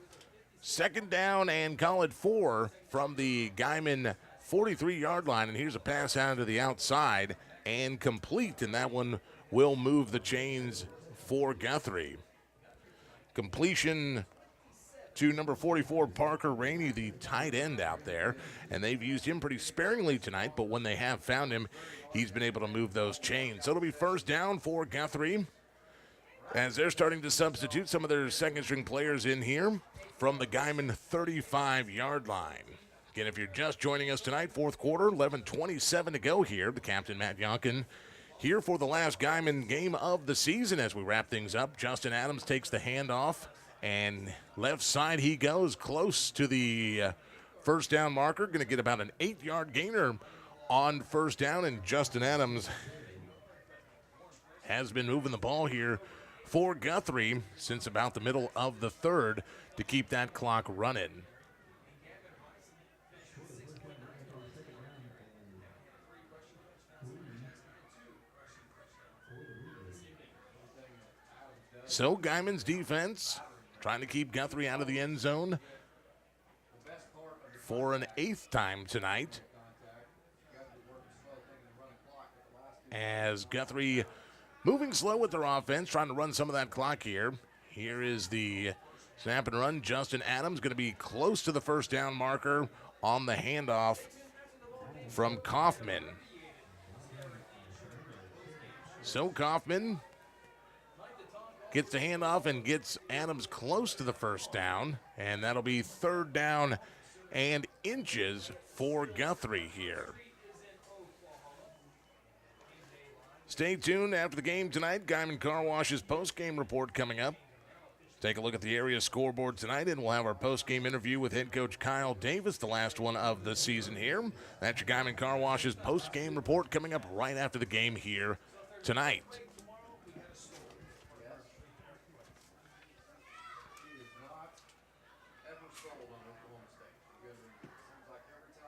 A: 2nd down and call it 4 from the Guymon 43-yard line. And here's a pass out to the outside and complete, and that one will move the chains for Guthrie. Completion to number 44, Parker Rainey, the tight end out there. And they've used him pretty sparingly tonight, but when they have found him, he's been able to move those chains. So it'll be 1st down for Guthrie. as they're starting to substitute some of their second-string players in here from the Guymon 35-yard line. Again, if you're just joining us tonight, fourth quarter, 11:27 to go here. The captain, Matt Yonkin, here for the last Guymon game of the season as we wrap things up. Justin Adams takes the handoff, and left side he goes, close to the first down marker. Going to get about an 8-yard gainer on first down, and Justin Adams has been moving the ball here for Guthrie since about the middle of the third to keep that clock running. So Guymon's defense trying to keep Guthrie out of the end zone for an 8th time tonight, as Guthrie moving slow with their offense, trying to run some of that clock here. Here is the snap and run. Justin Adams going to be close to the first down marker on the handoff from Kaufman. So Kaufman gets the handoff and gets Adams close to the first down, and that'll be third down and inches for Guthrie here. Stay tuned after the game tonight. Guymon Car Wash's post-game report coming up. Take a look at the area scoreboard tonight, and we'll have our post-game interview with head coach Kyle Davis, the last one of the season here. That's your Guymon Car Wash's post-game report coming up right after the game here tonight.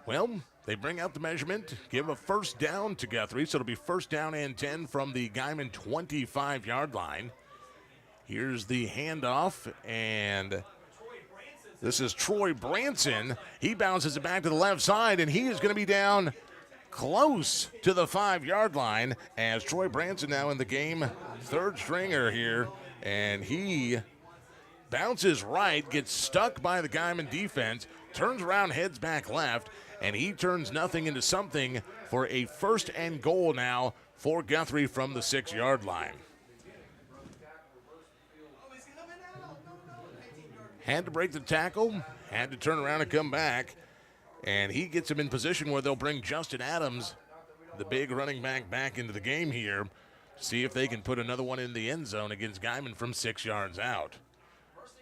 A: Well, they bring out the measurement, give a first down to Guthrie, so it'll be first down and 10 from the Guymon 25-yard line. Here's the handoff, and this is Troy Branson. He bounces it back to the left side, and he is going to be down close to the 5-yard line as Troy Branson now in the game, third stringer here, and he bounces right, gets stuck by the Guymon defense, turns around, heads back left, and he turns nothing into something for a first and goal now for Guthrie from the 6-yard line. Had to break the tackle, had to turn around and come back, and he gets him in position where they'll bring Justin Adams, the big running back into the game here, see if they can put another one in the end zone against Guymon from 6 yards out.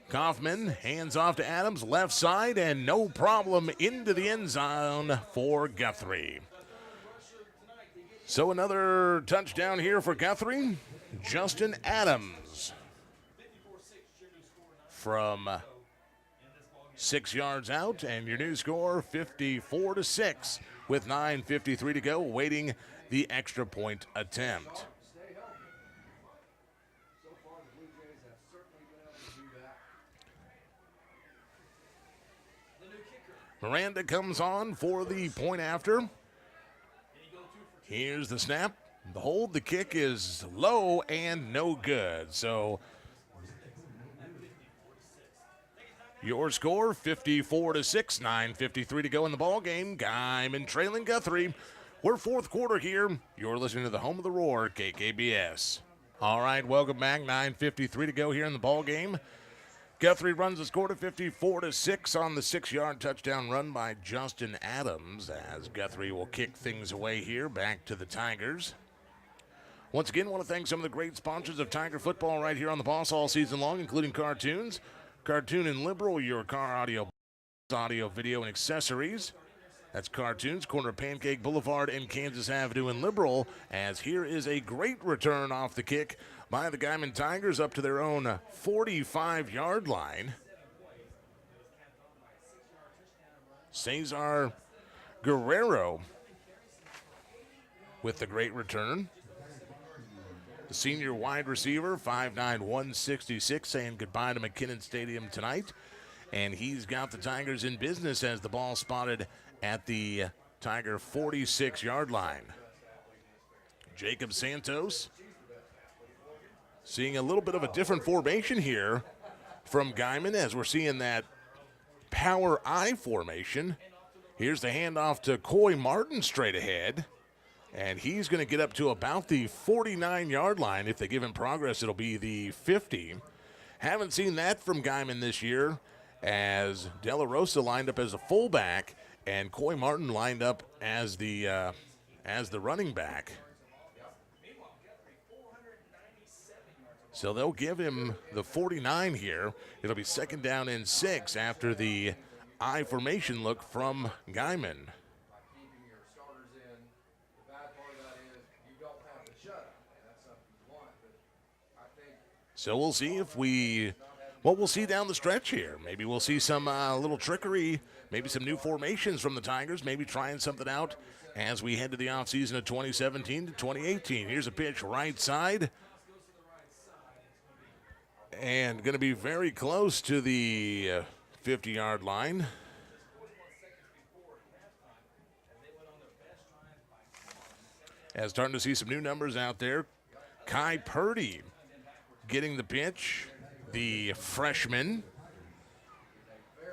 A: Kaufman hands off to Adams, left side, and no problem into the end zone for Guthrie. So another touchdown here for Guthrie. Justin Adams from 6 yards out, and your new score 54-6 with 9:53 to go, waiting the extra point attempt. Miranda comes on for the point after. Here's the snap, the hold, the kick is low and no good. So your score 54-6, 9:53 to go in the ball game. Guymon trailing Guthrie. We're fourth quarter here. You're listening to the home of the Roar, KKBS. All right, welcome back. 9:53 to go here in the ball game. Guthrie runs the score to 54-6 on the 6-yard touchdown run by Justin Adams, as Guthrie will kick things away here back to the Tigers. Once again, want to thank some of the great sponsors of Tiger football right here on the Boss all season long, including Cartoons, Cartoon and Liberal, your car audio, video, and accessories. That's Cartoons, corner of Pancake Boulevard and Kansas Avenue in Liberal, as here is a great return off the kick by the Guymon Tigers up to their own 45-yard line. Cesar Guerrero with the great return. The senior wide receiver, 5'9", 166, saying goodbye to McKinnon Stadium tonight. And he's got the Tigers in business as the ball spotted at the Tiger 46-yard line. Jacob Santos seeing a little bit of a different formation here from Guymon, as we're seeing that power I formation. Here's the handoff to Coy Martin straight ahead. And he's going to get up to about the 49-yard line. If they give him progress, it'll be the 50. Haven't seen that from Guymon this year, as De La Rosa lined up as a fullback and Coy Martin lined up as the running back. So they'll give him the 49 here. It'll be 2nd down and 6 after the I formation look from Guymon. So we'll see what we'll see down the stretch here. Maybe we'll see some little trickery, maybe some new formations from the Tigers, maybe trying something out as we head to the offseason of 2017 to 2018. Here's a pitch right side. And going to be very close to the 50-yard line. As starting to see some new numbers out there. Kai Purdy getting the pitch, the freshman.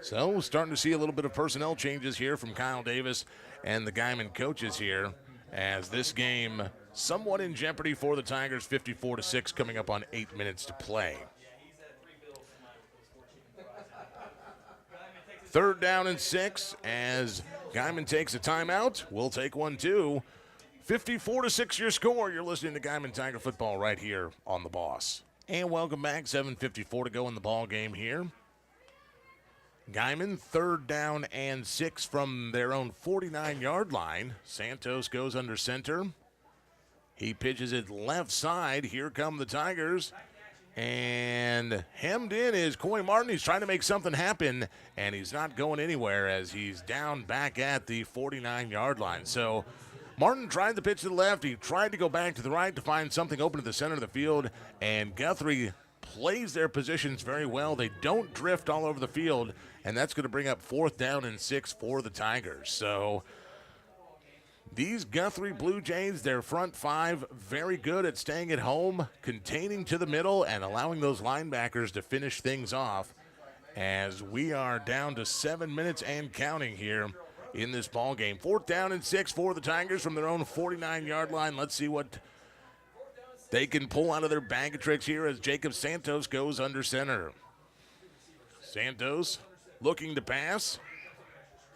A: So starting to see a little bit of personnel changes here from Kyle Davis and the Guymon coaches here, as this game somewhat in jeopardy for the Tigers, 54-6 coming up on 8 minutes to play. 3rd down and 6 as Guymon takes a timeout. We'll take one too. 54-6 your score. You're listening to Guymon Tiger football right here on The Boss. And welcome back. 7:54 to go in the ball game here. Guymon, 3rd down and 6 from their own 49-yard line. Santos goes under center. He pitches it left side. Here come the Tigers. And hemmed in is Coy Martin. He's trying to make something happen, and he's not going anywhere as he's down back at the 49-yard line. So Martin tried the pitch to the left. He tried to go back to the right to find something open at the center of the field, and Guthrie plays their positions very well. They don't drift all over the field, and that's going to bring up 4th down and 6 for the Tigers. So these Guthrie Blue Jays, their front 5, very good at staying at home, containing to the middle, and allowing those linebackers to finish things off, as we are down to 7 minutes and counting here in this ball game. 4th down and 6 for the Tigers from their own 49-yard line. Let's see what they can pull out of their bag of tricks here as Jacob Santos goes under center. Santos looking to pass.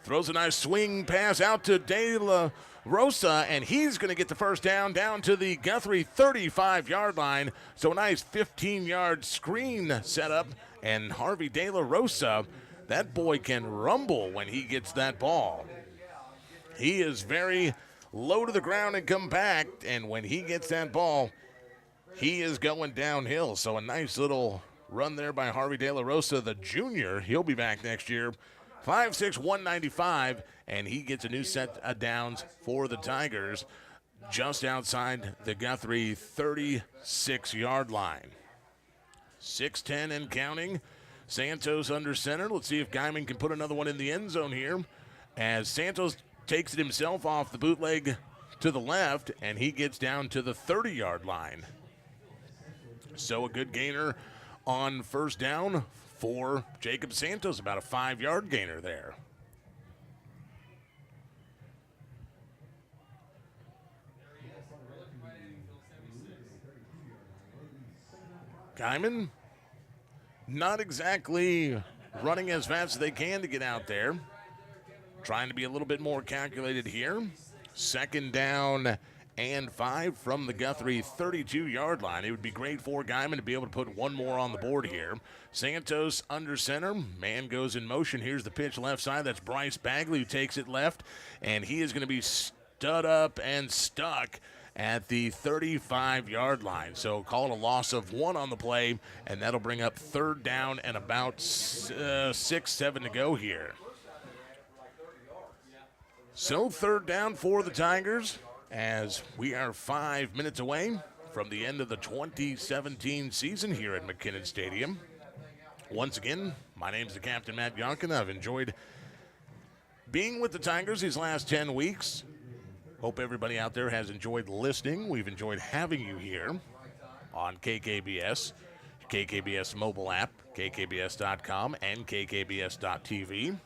A: Throws a nice swing pass out to De La Rosa, and he's going to get the 1st down to the Guthrie 35-yard line. So a nice 15-yard screen setup, and Harvey De La Rosa, that boy can rumble when he gets that ball. He is very low to the ground and compact, and when he gets that ball, he is going downhill. So a nice little run there by Harvey De La Rosa, the junior. He'll be back next year. 5'6", 195, and he gets a new set of downs for the Tigers just outside the Guthrie 36-yard line. 6:10 and counting. Santos under center. Let's see if Guymon can put another one in the end zone here, as Santos takes it himself off the bootleg to the left, and he gets down to the 30-yard line. So a good gainer on 1st down for Jacob Santos, about a 5-yard gainer there. Guymon not exactly running as fast as they can to get out there. Trying to be a little bit more calculated here. 2nd down and 5 from the Guthrie 32-yard line. It would be great for Guymon to be able to put one more on the board here. Santos under center. Man goes in motion. Here's the pitch left side. That's Bryce Bagley who takes it left, and he is going to be stood up and stuck at the 35-yard line. So call it a loss of 1 on the play, and that'll bring up 3rd down and about 6-7 to go here. So 3rd down for the Tigers, as we are 5 minutes away from the end of the 2017 season here at McKinnon Stadium. Once again, my name is the Captain Matt Yonkin. I've enjoyed being with the Tigers these last 10 weeks. Hope everybody out there has enjoyed listening. We've enjoyed having you here on KKBS, KKBS mobile app, kkbs.com, and kkbs.tv.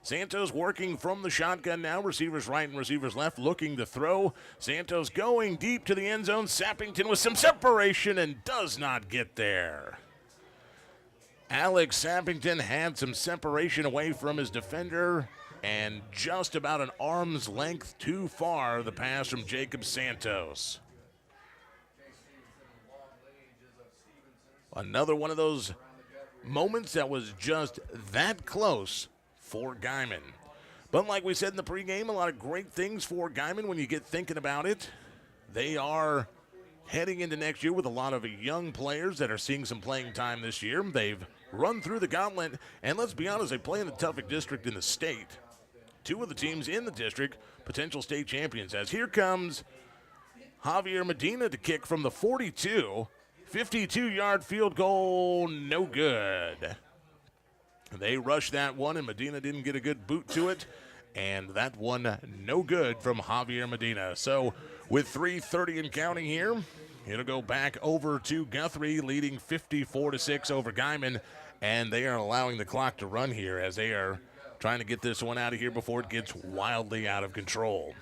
A: Santos working from the shotgun now. Receivers right and receivers left looking to throw. Santos going deep to the end zone. Sappington with some separation and does not get there. Alex Sappington had some separation away from his defender and just about an arm's length too far, the pass from Jacob Santos. Another one of those moments that was just that close for Guymon. But like we said in the pregame, a lot of great things for Guymon when you get thinking about it. They are heading into next year with a lot of young players that are seeing some playing time this year. They've run through the gauntlet, and let's be honest, they play in the toughest district in the state. Two of the teams in the district, potential state champions, as here comes Javier Medina to kick from the 42. 52-yard field goal, no good. They rushed that one, and Medina didn't get a good boot to it, and that one no good from Javier Medina. So with 3:30 and counting here, it'll go back over to Guthrie, leading 54-6 over Guymon, and they are allowing the clock to run here as they are trying to get this one out of here before it gets wildly out of control.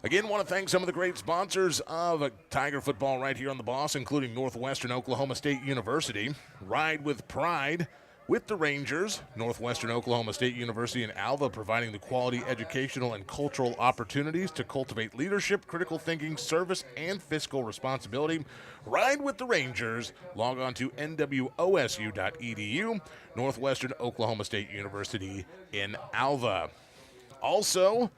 A: Again, want to thank some of the great sponsors of Tiger football right here on the Boss, including Northwestern Oklahoma State University. Ride with pride with the Rangers. Northwestern Oklahoma State University in Alva providing the quality educational and cultural opportunities to cultivate leadership, critical thinking, service, and fiscal responsibility. Ride with the Rangers. Log on to nwosu.edu. Northwestern Oklahoma State University in Alva. Also,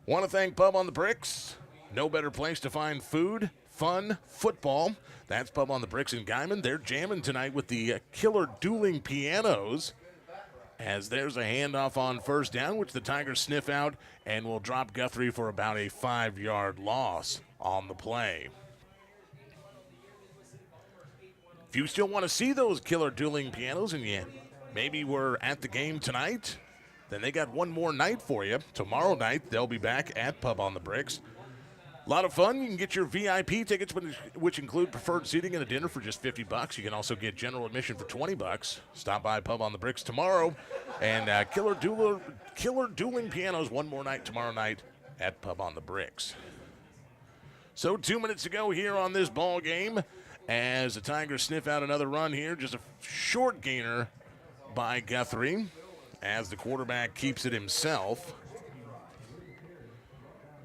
A: want to thank Pub on the Bricks. No better place to find food, fun, football. That's Pub on the Bricks in Guymon. They're jamming tonight with the killer dueling pianos, as there's a handoff on first down, which the Tigers sniff out and will drop Guthrie for about a 5-yard loss on the play. If you still want to see those killer dueling pianos and you maybe were at the game tonight, then they got one more night for you. Tomorrow night, they'll be back at Pub on the Bricks. A lot of fun. You can get your VIP tickets, which include preferred seating and a dinner for just $50. You can also get general admission for $20. Stop by Pub on the Bricks tomorrow. And killer dueling pianos one more night tomorrow night at Pub on the Bricks. So 2 minutes to go here on this ball game as the Tigers sniff out another run here. Just a short gainer by Guthrie as the quarterback keeps it himself.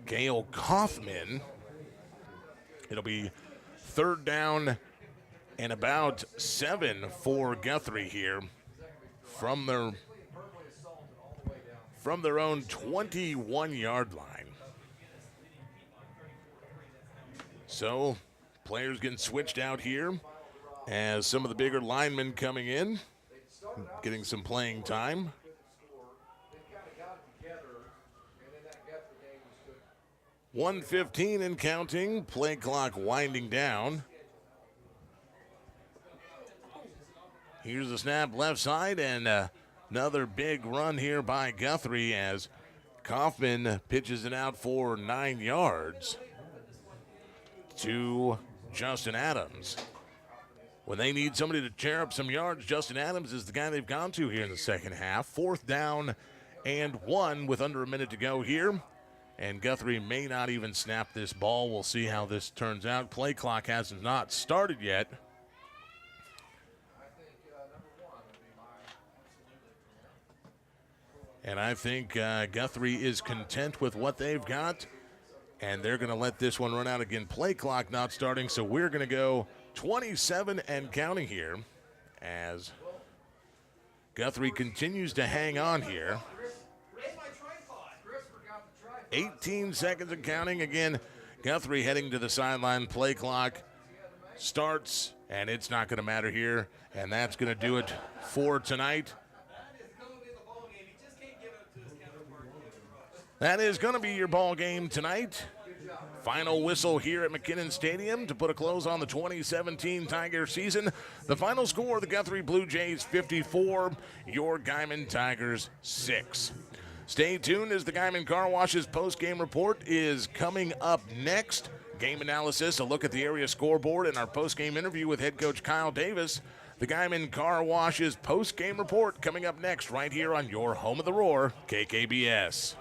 A: Gale Kaufman. It'll be third down and about 7 for Guthrie here from their own 21-yard line. So players getting switched out here as some of the bigger linemen coming in, getting some playing time. 1:15 and counting, play clock winding down. Here's the snap left side and another big run here by Guthrie as Kaufman pitches it out for 9 yards to Justin Adams. When they need somebody to tear up some yards, Justin Adams is the guy they've gone to here in the second half. 4th down and 1 with under a minute to go here. And Guthrie may not even snap this ball. We'll see how this turns out. Play clock has not started yet. And I think Guthrie is content with what they've got. And they're going to let this one run out again. Play clock not starting, so we're going to go 27 and counting here as Guthrie continues to hang on here. 18 seconds and counting. Again, Guthrie heading to the sideline. Play clock starts, and it's not going to matter here. And that's going to do it for tonight. That is going to be your ball game tonight. Final whistle here at McKinnon Stadium to put a close on the 2017 Tiger season. The final score, the Guthrie Blue Jays 54, your Guymon Tigers 6. Stay tuned as the Guymon Car Wash's post-game report is coming up next. Game analysis, a look at the area scoreboard, and our post-game interview with head coach Kyle Davis. The Guymon Car Wash's post-game report coming up next right here on your home of the Roar, KKBS.